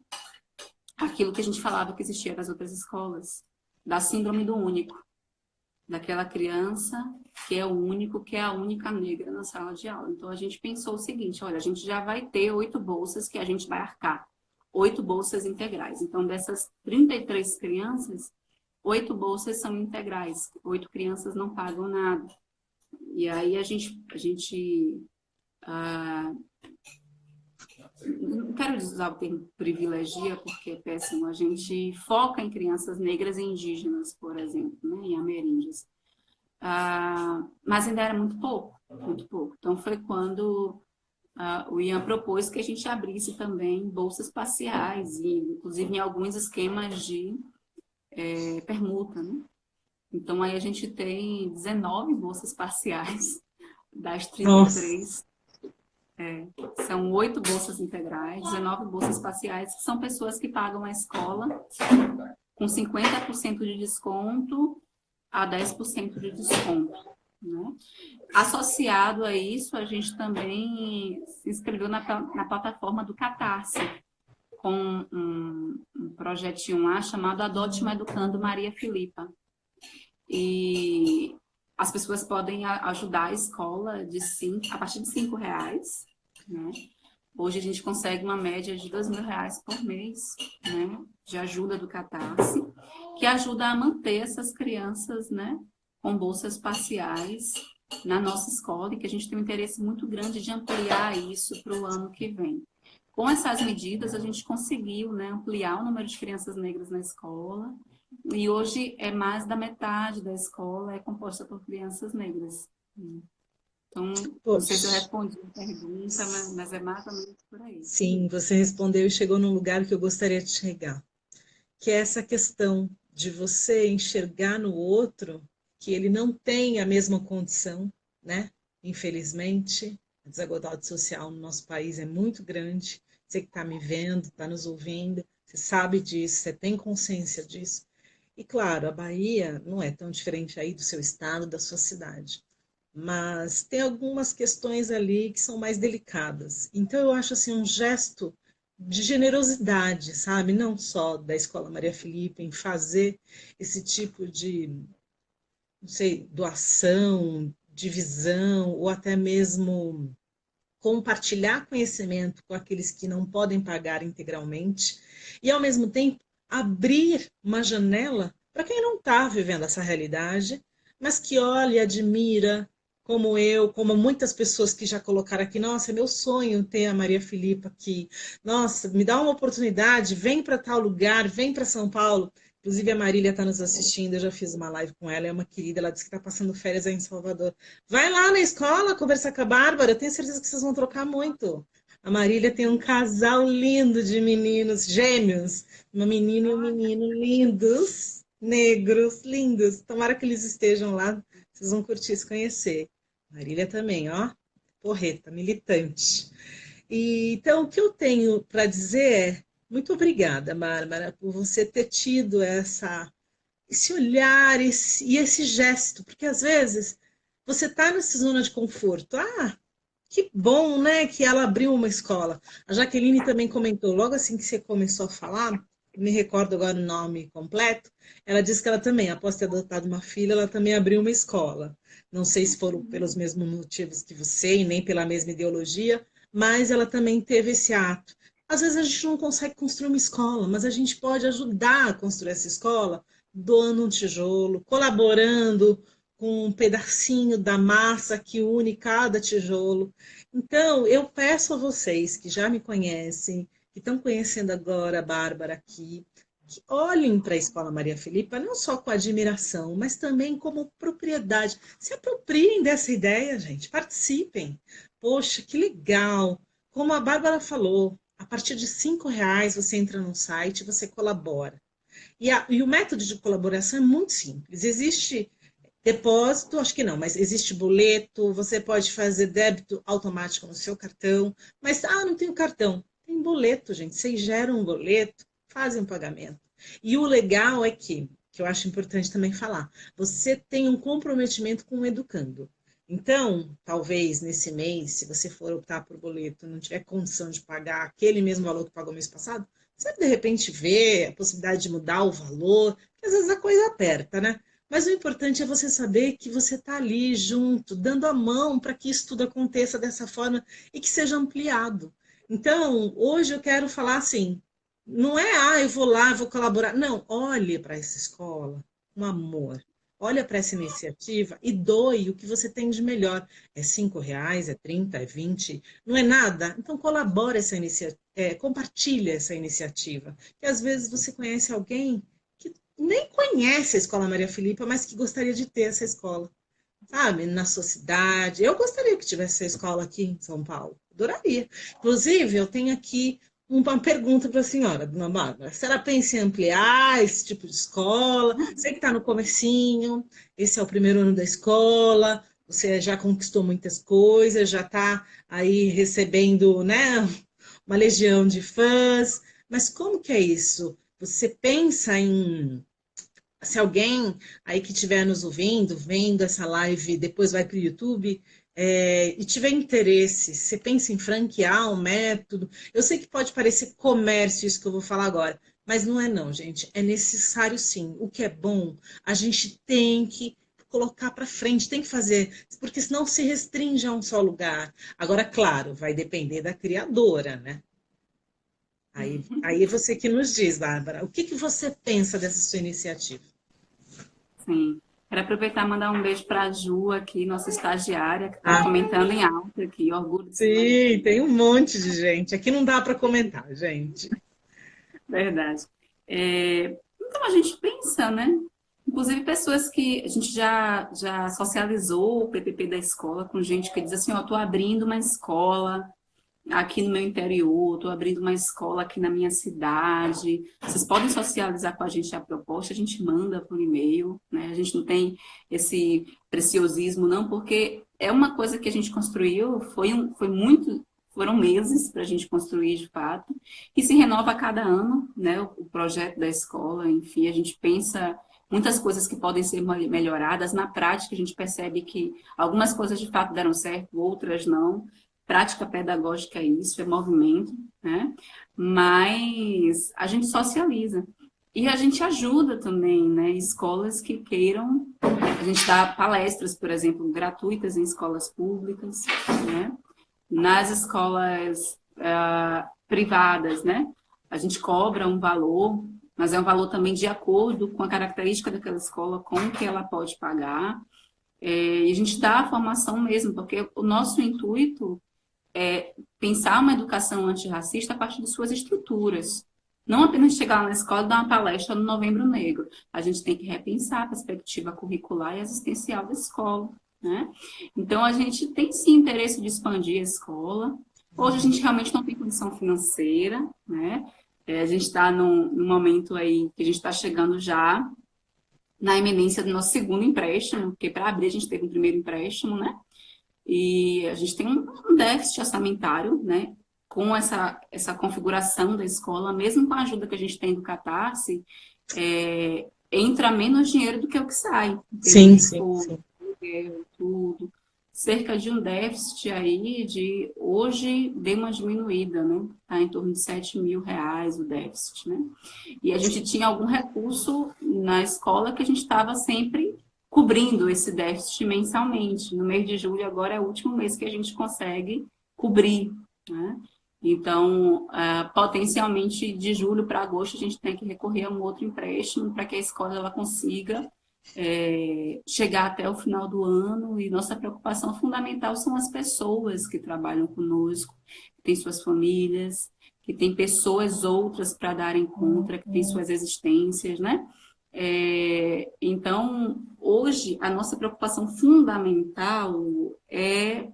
aquilo que a gente falava que existia nas outras escolas, da síndrome do único, daquela criança que é o único, que é a única negra na sala de aula. Então, a gente pensou o seguinte, olha, a gente já vai ter 8 bolsas que a gente vai arcar, 8 bolsas integrais. Então, dessas 33 crianças, 8 bolsas são integrais, 8 crianças não pagam nada. E aí a gente não quero usar o termo privilegia, porque é péssimo, a gente foca em crianças negras e indígenas, por exemplo, né, em ameríndias. Mas ainda era muito pouco, muito pouco. Então foi quando o Ian propôs que a gente abrisse também bolsas parciais, e inclusive em alguns esquemas de permuta, né? Então, aí a gente tem 19 bolsas parciais das 33. São 8 bolsas integrais, 19 bolsas parciais, que são pessoas que pagam a escola com 50% de desconto a 10% de desconto, né? Associado a isso, a gente também se inscreveu na plataforma do Catarse, com um projetinho lá chamado Adote uma Educando Maria Filipa. E as pessoas podem ajudar a escola a partir de R$ 5, né? Hoje a gente consegue uma média de R$ 2.000 por mês, né, de ajuda do Catarse, que ajuda a manter essas crianças, né, com bolsas parciais na nossa escola, e que a gente tem um interesse muito grande de ampliar isso para o ano que vem. Com essas medidas, a gente conseguiu, né, ampliar o número de crianças negras na escola, e hoje é mais da metade da escola é composta por crianças negras. Então, não sei se eu respondi a pergunta, mas é mais ou menos por aí. Sim, você respondeu e chegou num lugar que eu gostaria de chegar, que é essa questão de você enxergar no outro que ele não tem a mesma condição, né? Infelizmente, a desigualdade social no nosso país é muito grande. Você que está me vendo, está nos ouvindo, você sabe disso, você tem consciência disso. E claro, a Bahia não é tão diferente aí do seu estado, da sua cidade, mas tem algumas questões ali que são mais delicadas. Então eu acho assim um gesto de generosidade, sabe? Não só da Escola Maria Filipa em fazer esse tipo de, não sei, doação, divisão, ou até mesmo compartilhar conhecimento com aqueles que não podem pagar integralmente e, ao mesmo tempo, abrir uma janela para quem não está vivendo essa realidade, mas que olha e admira, como eu, como muitas pessoas que já colocaram aqui, nossa, é meu sonho ter a Maria Filipa aqui, nossa, me dá uma oportunidade, vem para tal lugar, vem para São Paulo. Inclusive a Marília está nos assistindo, eu já fiz uma live com ela, é uma querida, ela disse que está passando férias aí em Salvador. Vai lá na escola conversar com a Bárbara, eu tenho certeza que vocês vão trocar muito. A Marília tem um casal lindo de meninos gêmeos, uma menina e um menino lindos, negros, lindos. Tomara que eles estejam lá, vocês vão curtir se conhecer. Marília também, ó, porreta, militante. E, então, o que eu tenho para dizer é, muito obrigada, Bárbara, por você ter tido esse olhar e esse gesto, porque às vezes você está nessa zona de conforto. Ah, que bom, né, que ela abriu uma escola. A Jaqueline também comentou, logo assim que você começou a falar, me recordo agora o nome completo, ela disse que ela também, após ter adotado uma filha, ela também abriu uma escola. Não sei se foram pelos mesmos motivos que você e nem pela mesma ideologia, mas ela também teve esse ato. Às vezes a gente não consegue construir uma escola, mas a gente pode ajudar a construir essa escola doando um tijolo, colaborando com um pedacinho da massa que une cada tijolo. Então, eu peço a vocês que já me conhecem, que estão conhecendo agora a Bárbara aqui, que olhem para a Escola Maria Filipa não só com admiração, mas também como propriedade. Se apropriem dessa ideia, gente, participem. Poxa, que legal! Como a Bárbara falou, a partir de R$ 5 você entra no site, você colabora. E o método de colaboração é muito simples. Existe depósito, acho que não, mas existe boleto, você pode fazer débito automático no seu cartão, mas, não tenho cartão. Tem boleto, gente. Vocês geram um boleto, fazem um pagamento. E o legal é que eu acho importante também falar, você tem um comprometimento com o educando. Então, talvez nesse mês, se você for optar por boleto, não tiver condição de pagar aquele mesmo valor que pagou mês passado, você de repente vê a possibilidade de mudar o valor, porque às vezes a coisa aperta, né? Mas o importante é você saber que você está ali junto, dando a mão para que isso tudo aconteça dessa forma e que seja ampliado. Então, hoje eu quero falar assim, não é, eu vou lá, vou colaborar. Não, olhe para essa escola com amor. Olha para essa iniciativa e doe o que você tem de melhor. É R$ 5, é 30, é 20, não é nada? Então colabore essa iniciativa, compartilhe essa iniciativa. Que às vezes você conhece alguém que nem conhece a Escola Maria Filipa, mas que gostaria de ter essa escola. Sabe, na sua cidade. Eu gostaria que tivesse essa escola aqui em São Paulo. Adoraria. Inclusive, eu tenho aqui uma pergunta para a senhora, dona Bárbara. Se ela pensa em ampliar esse tipo de escola, você que está no comecinho, esse é o primeiro ano da escola, você já conquistou muitas coisas, já está aí recebendo, né, uma legião de fãs, mas como que é isso? Você pensa em... Se alguém aí que estiver nos ouvindo, vendo essa live, depois vai para o YouTube, e tiver interesse, você pensa em franquear um método? Eu sei que pode parecer comércio isso que eu vou falar agora, mas não é não, gente. É necessário sim. O que é bom, a gente tem que colocar para frente, tem que fazer, porque senão se restringe a um só lugar. Agora, claro, vai depender da criadora, né? Aí é você que nos diz, Bárbara, o que você pensa dessa sua iniciativa? Sim. Quero aproveitar e mandar um beijo para a Ju aqui, nossa estagiária, que está comentando em alta aqui, orgulho. Sim, tem um monte de gente. Aqui não dá para comentar, gente. Verdade. Então a gente pensa, né? Inclusive pessoas que a gente já socializou o PPP da escola com gente que diz assim, ó, estou abrindo uma escola aqui no meu interior, estou abrindo uma escola aqui na minha cidade. Vocês podem socializar com a gente a proposta, a gente manda por e-mail, né? A gente não tem esse preciosismo, não, porque é uma coisa que a gente construiu, foram meses para a gente construir de fato, e se renova a cada ano, né? O projeto da escola, enfim, a gente pensa muitas coisas que podem ser melhoradas. Na prática, a gente percebe que algumas coisas de fato deram certo, outras não. Prática pedagógica é isso, é movimento, né? Mas a gente socializa. E a gente ajuda também, né? Escolas que queiram. A gente dá palestras, por exemplo, gratuitas em escolas públicas, né? nas escolas privadas, né? A gente cobra um valor, mas é um valor também de acordo com a característica daquela escola, com o que ela pode pagar. E a gente dá a formação mesmo, porque o nosso intuito é pensar uma educação antirracista a partir de suas estruturas. Não apenas chegar lá na escola e dar uma palestra no Novembro Negro. A gente tem que repensar a perspectiva curricular e existencial da escola, né? Então, a gente tem sim interesse de expandir a escola. Hoje, a gente realmente não tem condição financeira, né? A gente está num momento aí que a gente está chegando já na iminência do nosso segundo empréstimo, porque para abrir a gente teve um primeiro empréstimo, né? E a gente tem um déficit orçamentário, né? Com essa configuração da escola, mesmo com a ajuda que a gente tem do Catarse, entra menos dinheiro do que o que sai. Sim, sim, sim. Tudo. Cerca de um déficit aí de... Hoje deu uma diminuída, né? Está em torno de R$ 7.000 o déficit, né? E a gente tinha algum recurso na escola que a gente estava sempre cobrindo esse déficit mensalmente. No mês de julho, agora é o último mês que a gente consegue cobrir, né? Então, potencialmente, de julho para agosto, a gente tem que recorrer a um outro empréstimo para que a escola ela consiga chegar até o final do ano. E nossa preocupação fundamental são as pessoas que trabalham conosco, que têm suas famílias, que têm pessoas outras para darem conta, que têm suas existências, né? Então, hoje, a nossa preocupação fundamental é...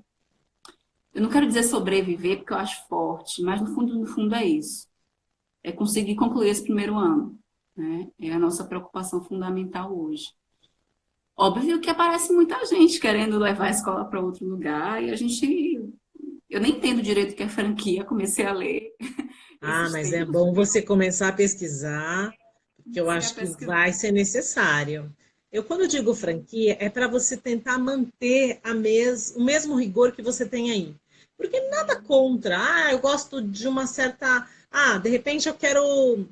Eu não quero dizer sobreviver, porque eu acho forte, mas no fundo é isso. É conseguir concluir esse primeiro ano, né? É a nossa preocupação fundamental hoje. Óbvio que aparece muita gente querendo levar a escola para outro lugar, e a gente... Eu nem entendo direito o que é franquia, comecei a ler. Mas é bom você começar a pesquisar, porque eu acho que vai ser necessário. Quando digo franquia, é para você tentar manter o mesmo rigor que você tem aí. Porque nada contra. Eu gosto de uma certa... de repente eu quero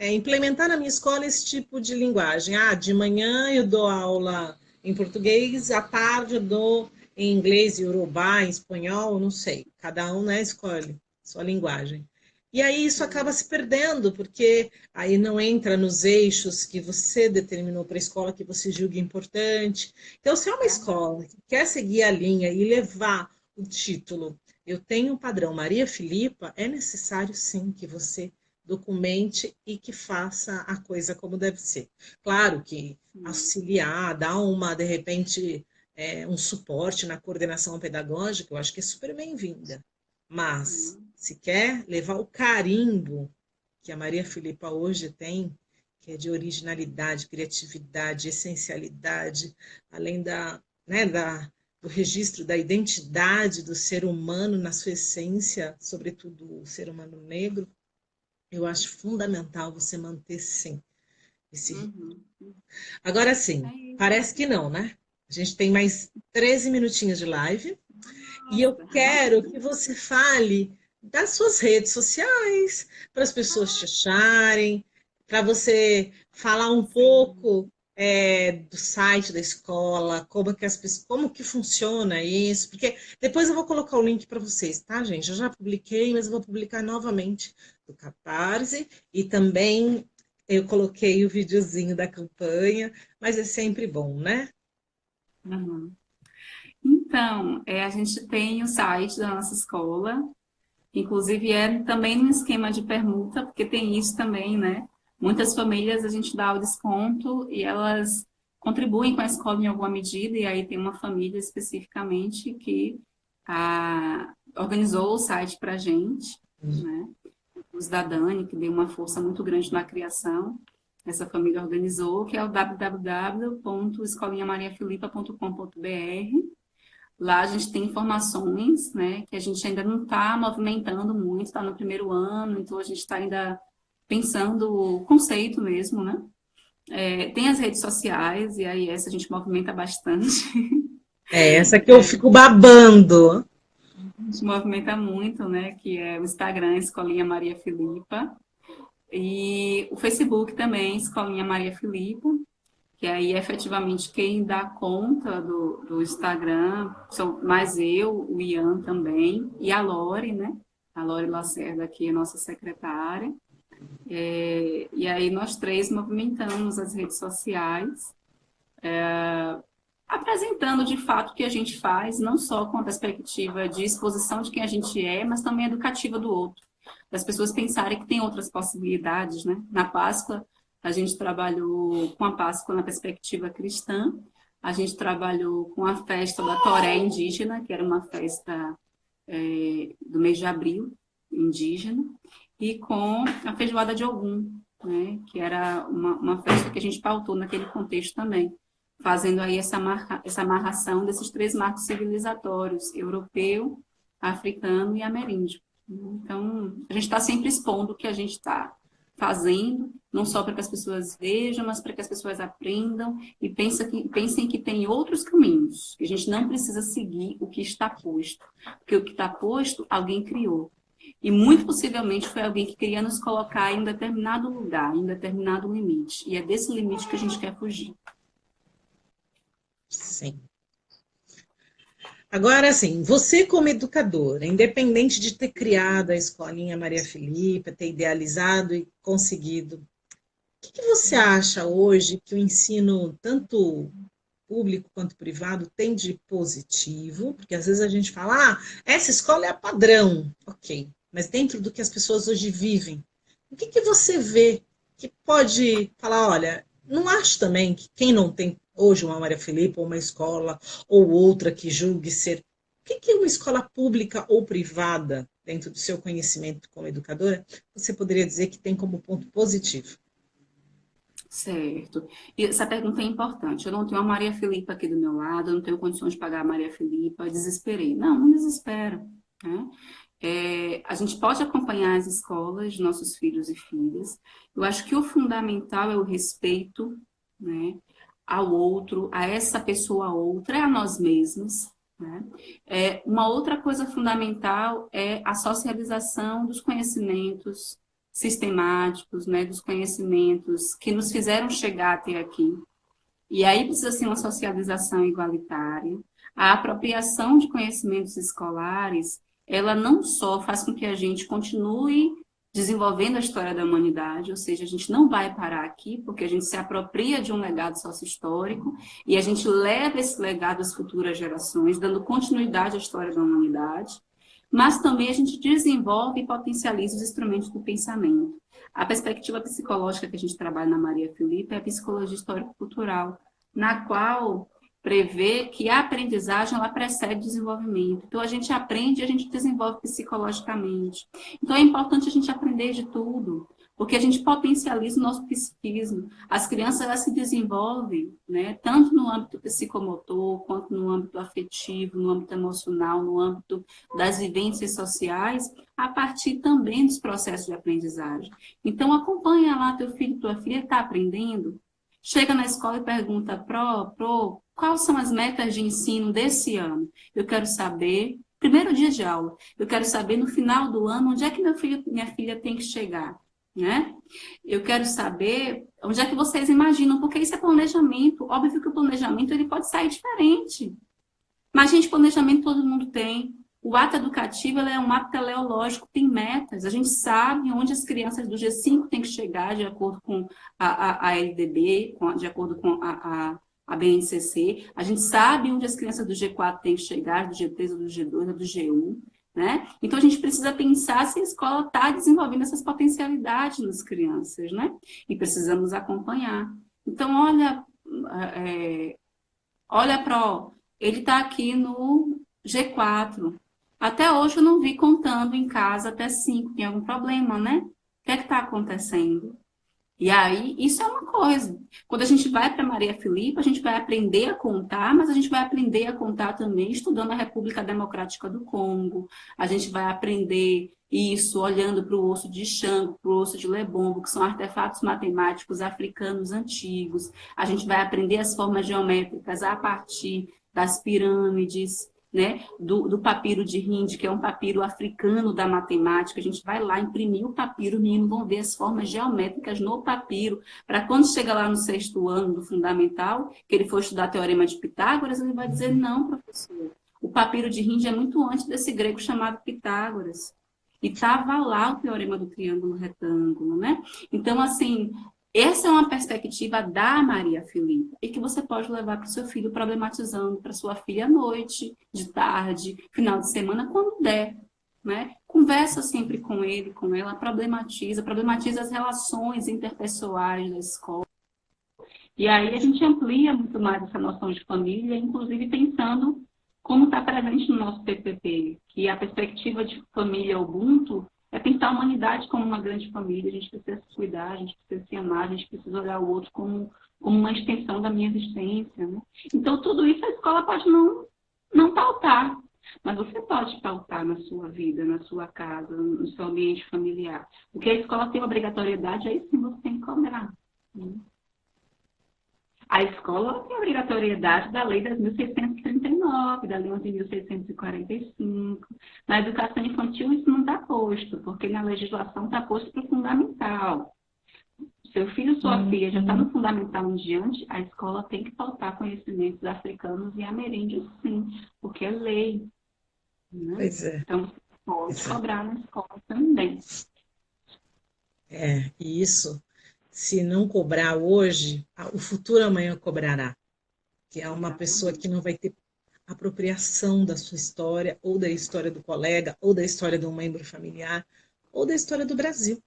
implementar na minha escola esse tipo de linguagem. De manhã eu dou aula em português, à tarde eu dou em inglês, iorubá, em espanhol, não sei. Cada um, né, escolhe sua linguagem. E aí isso acaba se perdendo, porque aí não entra nos eixos que você determinou para a escola, que você julga importante. Então, se é uma escola que quer seguir a linha e levar o título, eu tenho um padrão Maria Filipa, é necessário sim que você documente e que faça a coisa como deve ser. Claro que auxiliar, dar de repente, um suporte na coordenação pedagógica, eu acho que é super bem-vinda. Mas, se quer levar o carimbo que a Maria Filipa hoje tem, que é de originalidade, criatividade, essencialidade, além do registro da identidade do ser humano na sua essência, sobretudo o ser humano negro, eu acho fundamental você manter, sim, esse ritmo. Agora, sim, parece que não, né? A gente tem mais 13 minutinhos de live. E eu quero que você fale das suas redes sociais, para as pessoas te acharem, para você falar um pouco do site da escola, como que funciona isso, porque depois eu vou colocar o link para vocês, tá, gente? Eu já publiquei, mas eu vou publicar novamente do Catarse, e também eu coloquei o videozinho da campanha, mas é sempre bom, né? Uhum. Então, a gente tem o site da nossa escola, inclusive também no esquema de permuta, porque tem isso também, né? Muitas famílias a gente dá o desconto e elas contribuem com a escola em alguma medida, e aí tem uma família especificamente que organizou o site para a gente, né? Os da Dani, que deu uma força muito grande na criação. Essa família organizou, que é o www.escolinhamariafilipa.com.br. Lá a gente tem informações, né, que a gente ainda não está movimentando muito, está no primeiro ano, então a gente está ainda pensando o conceito mesmo, né? Tem as redes sociais, e aí essa a gente movimenta bastante. Essa que eu fico babando. A gente movimenta muito, né, que é o Instagram, Escolinha Maria Filipa, e o Facebook também, Escolinha Maria Filipa. que aí efetivamente quem dá conta do Instagram são mais eu, o Ian também, e a Lore, né? A Lore Lacerda, que é nossa secretária. E aí nós três movimentamos as redes sociais, apresentando de fato o que a gente faz, não só com a perspectiva de exposição de quem a gente é, mas também educativa do outro. Das pessoas pensarem que tem outras possibilidades, né? Na Páscoa, a gente trabalhou com a Páscoa na perspectiva cristã, a gente trabalhou com a festa da Toré indígena, que era uma festa do mês de abril, indígena, e com a feijoada de Ogum, né? Que era uma festa que a gente pautou naquele contexto também, fazendo aí essa amarração desses três marcos civilizatórios, europeu, africano e ameríndio. Então, a gente está sempre expondo o que a gente está fazendo, não só para que as pessoas vejam, mas para que as pessoas aprendam e pensem que tem outros caminhos, que a gente não precisa seguir o que está posto, porque o que está posto, alguém criou. E muito possivelmente foi alguém que queria nos colocar em um determinado lugar, em um determinado limite. E é desse limite que a gente quer fugir. Sim. Agora, assim, você como educadora, independente de ter criado a escolinha Maria Filipa, ter idealizado e conseguido, o que você acha hoje que o ensino, tanto público quanto privado, tem de positivo? Porque às vezes a gente fala, essa escola é a padrão, ok, mas dentro do que as pessoas hoje vivem, o que você vê que pode falar, olha, não acho também que quem não tem hoje uma Maria Filipa, ou uma escola, ou outra que julgue ser... O que é uma escola pública ou privada, dentro do seu conhecimento como educadora, você poderia dizer que tem como ponto positivo? Certo. E essa pergunta é importante. Eu não tenho a Maria Filipa aqui do meu lado, eu não tenho condições de pagar a Maria Filipa, desesperei. Não desespera, né? A gente pode acompanhar as escolas de nossos filhos e filhas. Eu acho que o fundamental é o respeito, né, ao outro, a essa pessoa outra, a nós mesmos, né? Uma outra coisa fundamental é a socialização dos conhecimentos sistemáticos, né, dos conhecimentos que nos fizeram chegar até aqui. E aí precisa ser uma socialização igualitária. A apropriação de conhecimentos escolares, ela não só faz com que a gente continue desenvolvendo a história da humanidade, ou seja, a gente não vai parar aqui, porque a gente se apropria de um legado sócio-histórico e a gente leva esse legado às futuras gerações, dando continuidade à história da humanidade, mas também a gente desenvolve e potencializa os instrumentos do pensamento. A perspectiva psicológica que a gente trabalha na Maria Filipa é a psicologia histórico-cultural, na qual prevê que a aprendizagem ela precede o desenvolvimento. Então, a gente aprende e a gente desenvolve psicologicamente. Então, é importante a gente aprender de tudo, porque a gente potencializa o nosso psiquismo. As crianças elas se desenvolvem, né, tanto no âmbito psicomotor, quanto no âmbito afetivo, no âmbito emocional, no âmbito das vivências sociais, a partir também dos processos de aprendizagem. Então, acompanha lá teu filho, tua filha está aprendendo. Chega na escola e pergunta, Pro, quais são as metas de ensino desse ano? Eu quero saber, primeiro dia de aula, eu quero saber no final do ano onde é que meu filho, minha filha tem que chegar, né? Eu quero saber onde é que vocês imaginam, porque isso é planejamento. Óbvio que o planejamento ele pode sair diferente. Mas, gente, planejamento todo mundo tem. O ato educativo é um ato teleológico, tem metas. A gente sabe onde as crianças do G5 têm que chegar de acordo com a LDB, de acordo com a BNCC. A gente sabe onde as crianças do G4 têm que chegar, do G3, do G2, do G1. Né? Então, a gente precisa pensar se a escola está desenvolvendo essas potencialidades nas crianças, né? E precisamos acompanhar. Então, olha ele está aqui no G4. Até hoje eu não vi contando em casa até 5. Tem algum problema, né? O que é que está acontecendo? E aí, isso é uma coisa. Quando a gente vai para Maria Filipa, a gente vai aprender a contar, mas a gente vai aprender a contar também estudando a República Democrática do Congo. A gente vai aprender isso olhando para o osso de Xango, para o osso de Lebombo, que são artefatos matemáticos africanos antigos. A gente vai aprender as formas geométricas a partir das pirâmides. né, do papiro de Hind, que é um papiro africano da matemática. A gente vai lá imprimir o papiro, os meninos vão ver as formas geométricas no papiro, para quando chega lá no 6º ano do fundamental, que ele for estudar Teorema de Pitágoras, ele vai dizer, não, professor, o papiro de Hind é muito antes desse grego chamado Pitágoras. E estava lá o Teorema do Triângulo Retângulo, né? Então, assim, essa é uma perspectiva da Maria Filipa e que você pode levar para o seu filho problematizando, para sua filha à noite, de tarde, final de semana, quando der, né? Conversa sempre com ele, com ela, problematiza as relações interpessoais da escola. E aí a gente amplia muito mais essa noção de família, inclusive pensando como está presente no nosso PPP, que a perspectiva de família Ubuntu é pensar a humanidade como uma grande família. A gente precisa se cuidar, a gente precisa se amar, a gente precisa olhar o outro como uma extensão da minha existência, né? Então, tudo isso a escola pode não pautar, mas você pode pautar na sua vida, na sua casa, no seu ambiente familiar. Porque a escola tem obrigatoriedade, aí sim você tem que cobrar, né? A escola tem a obrigatoriedade da Lei 10.639, da Lei 11.645. Na educação infantil isso não está posto, porque na legislação está posto para o fundamental. Seu filho, sua filha já está no fundamental em diante, a escola tem que pautar conhecimentos africanos e ameríndios, sim, porque é lei, né? Pois é. Então você pode cobrar na escola também. E isso, se não cobrar hoje, o futuro amanhã cobrará. Que é uma pessoa que não vai ter apropriação da sua história, ou da história do colega, ou da história de um membro familiar, ou da história do Brasil,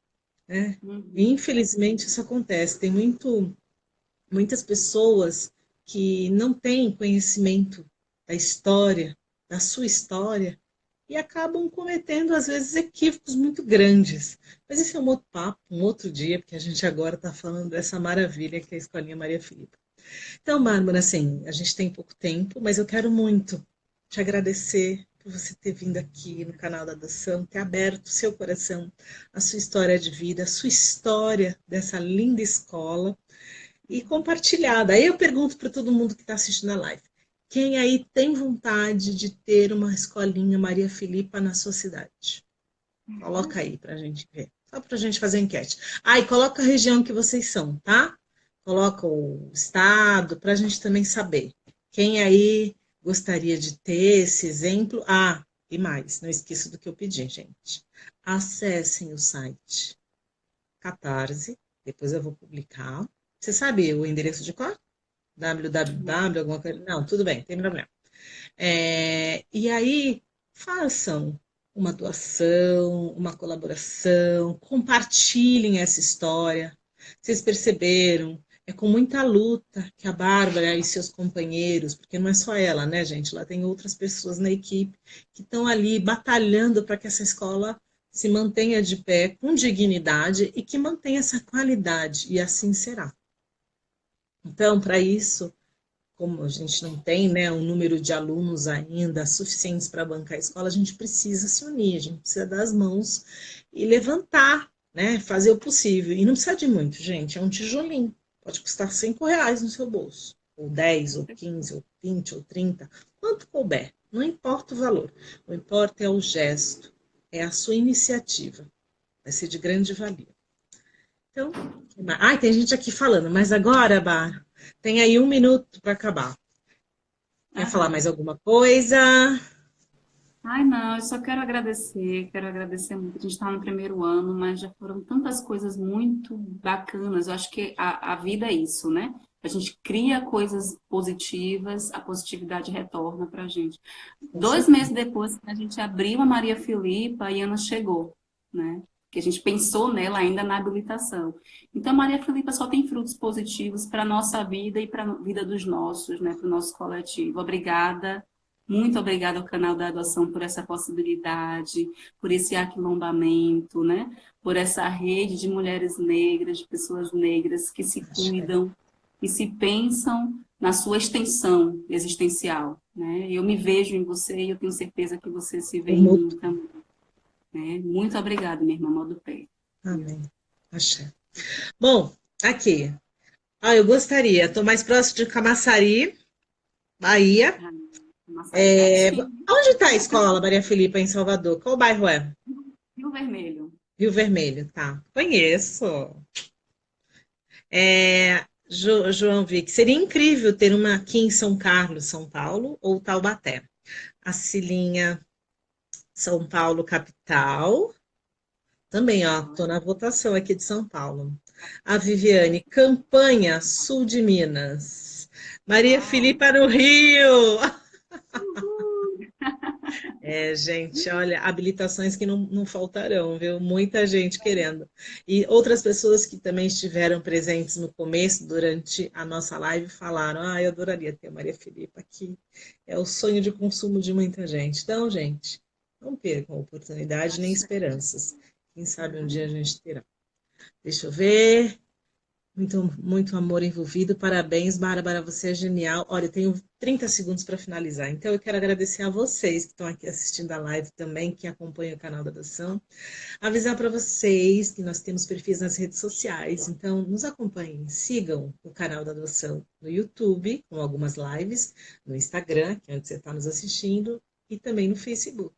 né? E, infelizmente, isso acontece. Tem muitas pessoas que não têm conhecimento da história, da sua história, e acabam cometendo, às vezes, equívocos muito grandes. Mas esse é um outro papo, um outro dia, porque a gente agora está falando dessa maravilha que é a Escolinha Maria Filipa. Então, Bárbara, assim, a gente tem pouco tempo, mas eu quero muito te agradecer por você ter vindo aqui no canal da Adoção, ter aberto o seu coração, a sua história de vida, a sua história dessa linda escola e compartilhada. Aí eu pergunto para todo mundo que está assistindo a live, quem aí tem vontade de ter uma escolinha Maria Filipa na sua cidade? Coloca aí para a gente ver, só para a gente fazer enquete. E coloca a região que vocês são, tá? Coloca o estado, para a gente também saber. Quem aí gostaria de ter esse exemplo? E mais, não esqueça do que eu pedi, gente. Acessem o site Catarse, depois eu vou publicar. Você sabe o endereço de cor? www, alguma coisa? Não, tudo bem, não tem problema. E aí, façam uma doação, uma colaboração, compartilhem essa história. Vocês perceberam? É com muita luta que a Bárbara e seus companheiros, porque não é só ela, né, gente? Lá tem outras pessoas na equipe que estão ali batalhando para que essa escola se mantenha de pé com dignidade e que mantenha essa qualidade, e assim será. Então, para isso, como a gente não tem, né, um número de alunos ainda suficientes para bancar a escola, a gente precisa se unir, a gente precisa dar as mãos e levantar, né, fazer o possível. E não precisa de muito, gente, é um tijolinho. Pode custar R$5 no seu bolso, ou 10, ou 15, ou 20, ou 30, quanto couber, não importa o valor. O que importa é o gesto, é a sua iniciativa. Vai ser de grande valia. Então, tem gente aqui falando, mas agora, Bar, tem aí 1 minuto para acabar. Quer falar mais alguma coisa? Não, eu só quero agradecer muito. A gente está no primeiro ano, mas já foram tantas coisas muito bacanas. Eu acho que a vida é isso, né? A gente cria coisas positivas, a positividade retorna para a gente. 2 meses depois que a gente abriu a Maria Filipa, a Iana chegou, né? Que a gente pensou nela ainda na habilitação. Então, Maria Filipa só tem frutos positivos para a nossa vida e para a vida dos nossos, né? Para o nosso coletivo. Obrigada. Muito obrigada ao canal da Adoção por essa possibilidade, por esse aquilombamento, né? Por essa rede de mulheres negras, de pessoas negras que se cuidam e se pensam na sua extensão existencial, né? Eu me vejo em você e eu tenho certeza que você se vê em mim também. Né? Muito obrigada, minha irmã Maldupé. Amém. Axé. Bom, aqui. Eu gostaria. Estou mais próximo de Camaçari, Bahia. uma cidade pertinho, Onde está a escola Maria Filipa em Salvador? Qual bairro é? Rio Vermelho. Rio Vermelho, tá. Conheço. João Vick, seria incrível ter uma aqui em São Carlos, São Paulo, ou Taubaté. A Cilinha, São Paulo, capital. Também, ó, tô na votação aqui de São Paulo. A Viviane, Campanha, sul de Minas. Maria Uau! Filipa no Rio. Uhul! Gente, olha, habilitações que não faltarão, viu? Muita gente querendo. E outras pessoas que também estiveram presentes no começo, durante a nossa live, falaram: eu adoraria ter a Maria Filipa aqui. É o sonho de consumo de muita gente. Então, gente, não percam a oportunidade nem esperanças. Quem sabe um dia a gente terá. Deixa eu ver. Muito, muito amor envolvido. Parabéns, Bárbara, você é genial. Olha, eu tenho 30 segundos para finalizar. Então, eu quero agradecer a vocês que estão aqui assistindo a live também, que acompanham o canal da Adoção. Avisar para vocês que nós temos perfis nas redes sociais. Então, nos acompanhem, sigam o canal da Adoção no YouTube, com algumas lives, no Instagram, que é onde você está nos assistindo, e também no Facebook.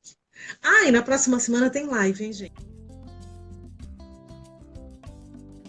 E na próxima semana tem live, hein, gente?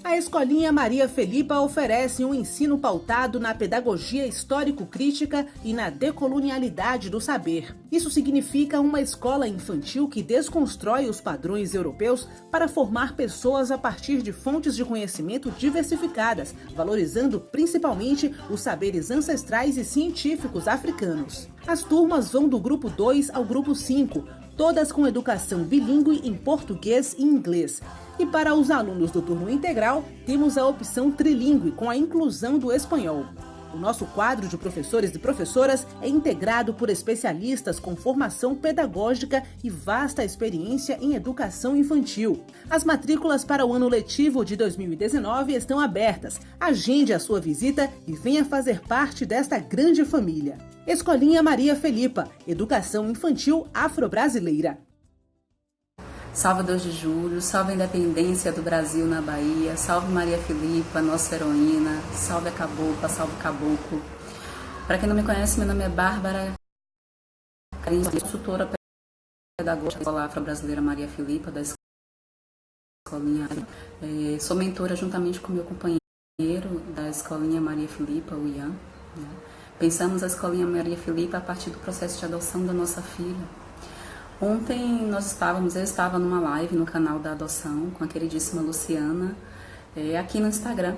A Escolinha Maria Filipa oferece um ensino pautado na pedagogia histórico-crítica e na decolonialidade do saber. Isso significa uma escola infantil que desconstrói os padrões europeus para formar pessoas a partir de fontes de conhecimento diversificadas, valorizando principalmente os saberes ancestrais e científicos africanos. As turmas vão do grupo 2 ao grupo 5, todas com educação bilíngue em português e inglês. E para os alunos do turno integral, temos a opção trilíngue, com a inclusão do espanhol. O nosso quadro de professores e professoras é integrado por especialistas com formação pedagógica e vasta experiência em educação infantil. As matrículas para o ano letivo de 2019 estão abertas. Agende a sua visita e venha fazer parte desta grande família. Escolinha Maria Filipa, educação infantil afro-brasileira. Salve 2 de julho, salve a independência do Brasil na Bahia, salve Maria Filipa, nossa heroína, salve a cabocla, salve o caboclo. Para quem não me conhece, meu nome é Bárbara Carinho, consultora pedagógica da Escola Afro-Brasileira Maria Filipa, da Escolinha. Sou mentora juntamente com meu companheiro da Escolinha Maria Filipa, o Ian. Pensamos a Escolinha Maria Filipa a partir do processo de adoção da nossa filha. Ontem eu estava numa live no canal da Adoção com a queridíssima Luciana, aqui no Instagram.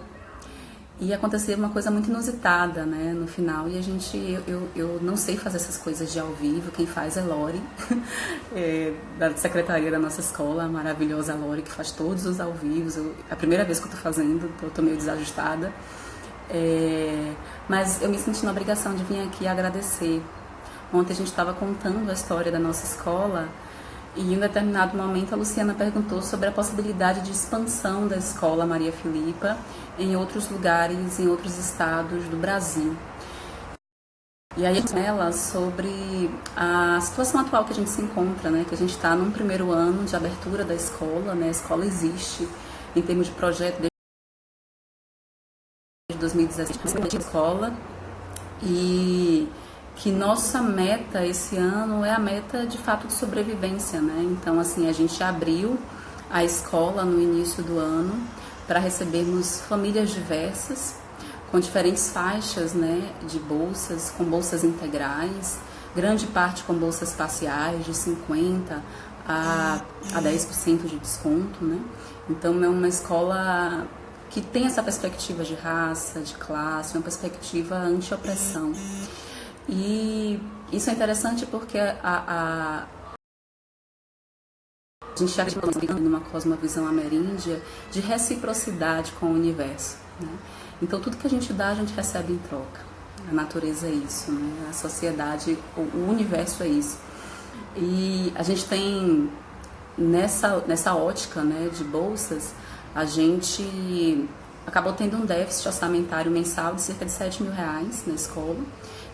E aconteceu uma coisa muito inusitada, né, no final. E eu não sei fazer essas coisas de ao vivo, quem faz é Lori, da secretaria da nossa escola, a maravilhosa Lori, que faz todos os ao vivos. É a primeira vez que eu estou fazendo, eu estou meio desajustada. Mas eu me senti na obrigação de vir aqui agradecer. Ontem a gente estava contando a história da nossa escola e em um determinado momento a Luciana perguntou sobre a possibilidade de expansão da Escola Maria Filipa em outros lugares, em outros estados do Brasil. E aí ela sobre a situação atual que a gente se encontra, né? Que a gente está num primeiro ano de abertura da escola, né? A escola existe em termos de projeto desde 2017, a escola, e que nossa meta esse ano é a meta de fato de sobrevivência, né? Então, assim, a gente abriu a escola no início do ano para recebermos famílias diversas, com diferentes faixas, né, de bolsas, com bolsas integrais, grande parte com bolsas parciais, de 50% a 10% de desconto, né? Então, é uma escola que tem essa perspectiva de raça, de classe, uma perspectiva anti-opressão. E isso é interessante porque a gente já está numa cosmovisão ameríndia de reciprocidade com o universo, né? Então tudo que a gente dá, a gente recebe em troca. A natureza é isso, né? A sociedade, o universo é isso. E a gente tem, nessa ótica, né, de bolsas, a gente acabou tendo um déficit orçamentário mensal de cerca de R$7.000 na escola,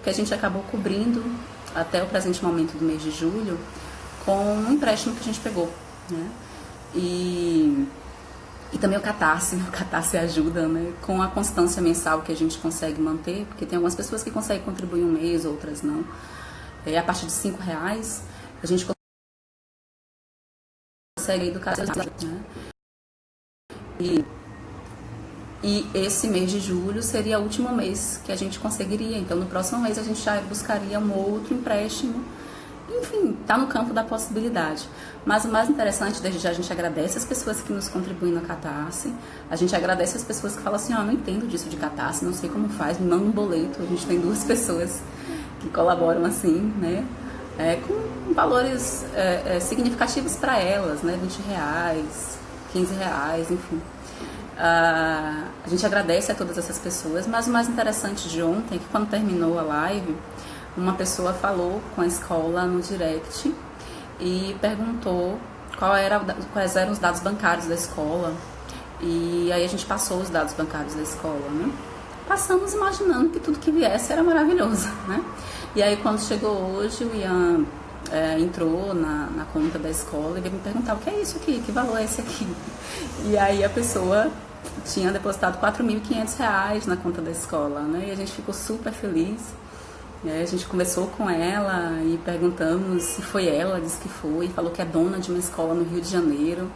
que a gente acabou cobrindo até o presente momento do mês de julho com um empréstimo que a gente pegou, né? E também o Catarse ajuda, né? Com a constância mensal que a gente consegue manter, porque tem algumas pessoas que conseguem contribuir um mês, outras não. a partir de R$5, a gente consegue educar, né? E esse mês de julho seria o último mês que a gente conseguiria. Então, no próximo mês, a gente já buscaria um outro empréstimo. Enfim, está no campo da possibilidade. Mas o mais interessante, desde já, a gente agradece as pessoas que nos contribuem no Catarse. A gente agradece as pessoas que falam assim, não entendo disso de Catarse, não sei como faz, me manda um boleto. A gente tem 2 pessoas que colaboram assim, né? Com valores significativos para elas, né? R$20, R$15, enfim. A gente agradece a todas essas pessoas, mas o mais interessante de ontem é que quando terminou a live, uma pessoa falou com a escola no direct e perguntou quais eram os dados bancários da escola. E aí a gente passou os dados bancários da escola, né? Passamos imaginando que tudo que viesse era maravilhoso, né? E aí quando chegou hoje, o Ian entrou na conta da escola e veio me perguntar: o que é isso aqui? Que valor é esse aqui? E aí a pessoa tinha depositado R$4.500 na conta da escola, né? E a gente ficou super feliz. A gente conversou com ela e perguntamos se foi ela, disse que foi, falou que é dona de uma escola no Rio de Janeiro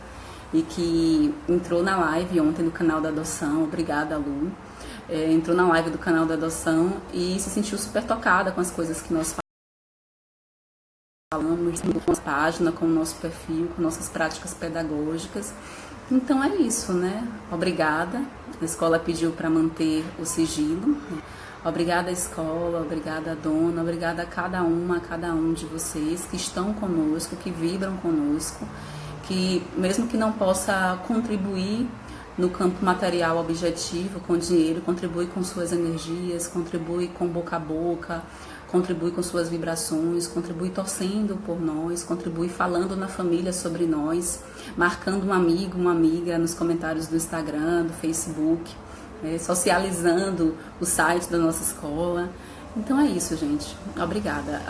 e que entrou na live ontem no canal da adoção. Obrigada, Lu. Entrou na live do canal da adoção e se sentiu super tocada com as coisas que nós falamos, com a nossa página, com o nosso perfil, com nossas práticas pedagógicas. Então é isso, né? Obrigada. A escola pediu para manter o sigilo. Obrigada, escola, obrigada, dona, obrigada a cada um de vocês que estão conosco, que vibram conosco, que mesmo que não possa contribuir no campo material objetivo, com dinheiro, contribui com suas energias, contribui com boca a boca, contribui com suas vibrações, contribui torcendo por nós, contribui falando na família sobre nós, marcando um amigo, uma amiga nos comentários do Instagram, do Facebook, socializando o site da nossa escola. Então é isso, gente. Obrigada.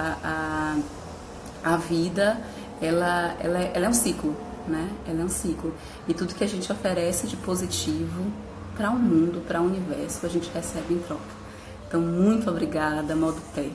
A vida, ela é um ciclo, né? Ela é um ciclo. E tudo que a gente oferece de positivo para o mundo, para o universo, a gente recebe em troca. Então, muito obrigada, modo pé.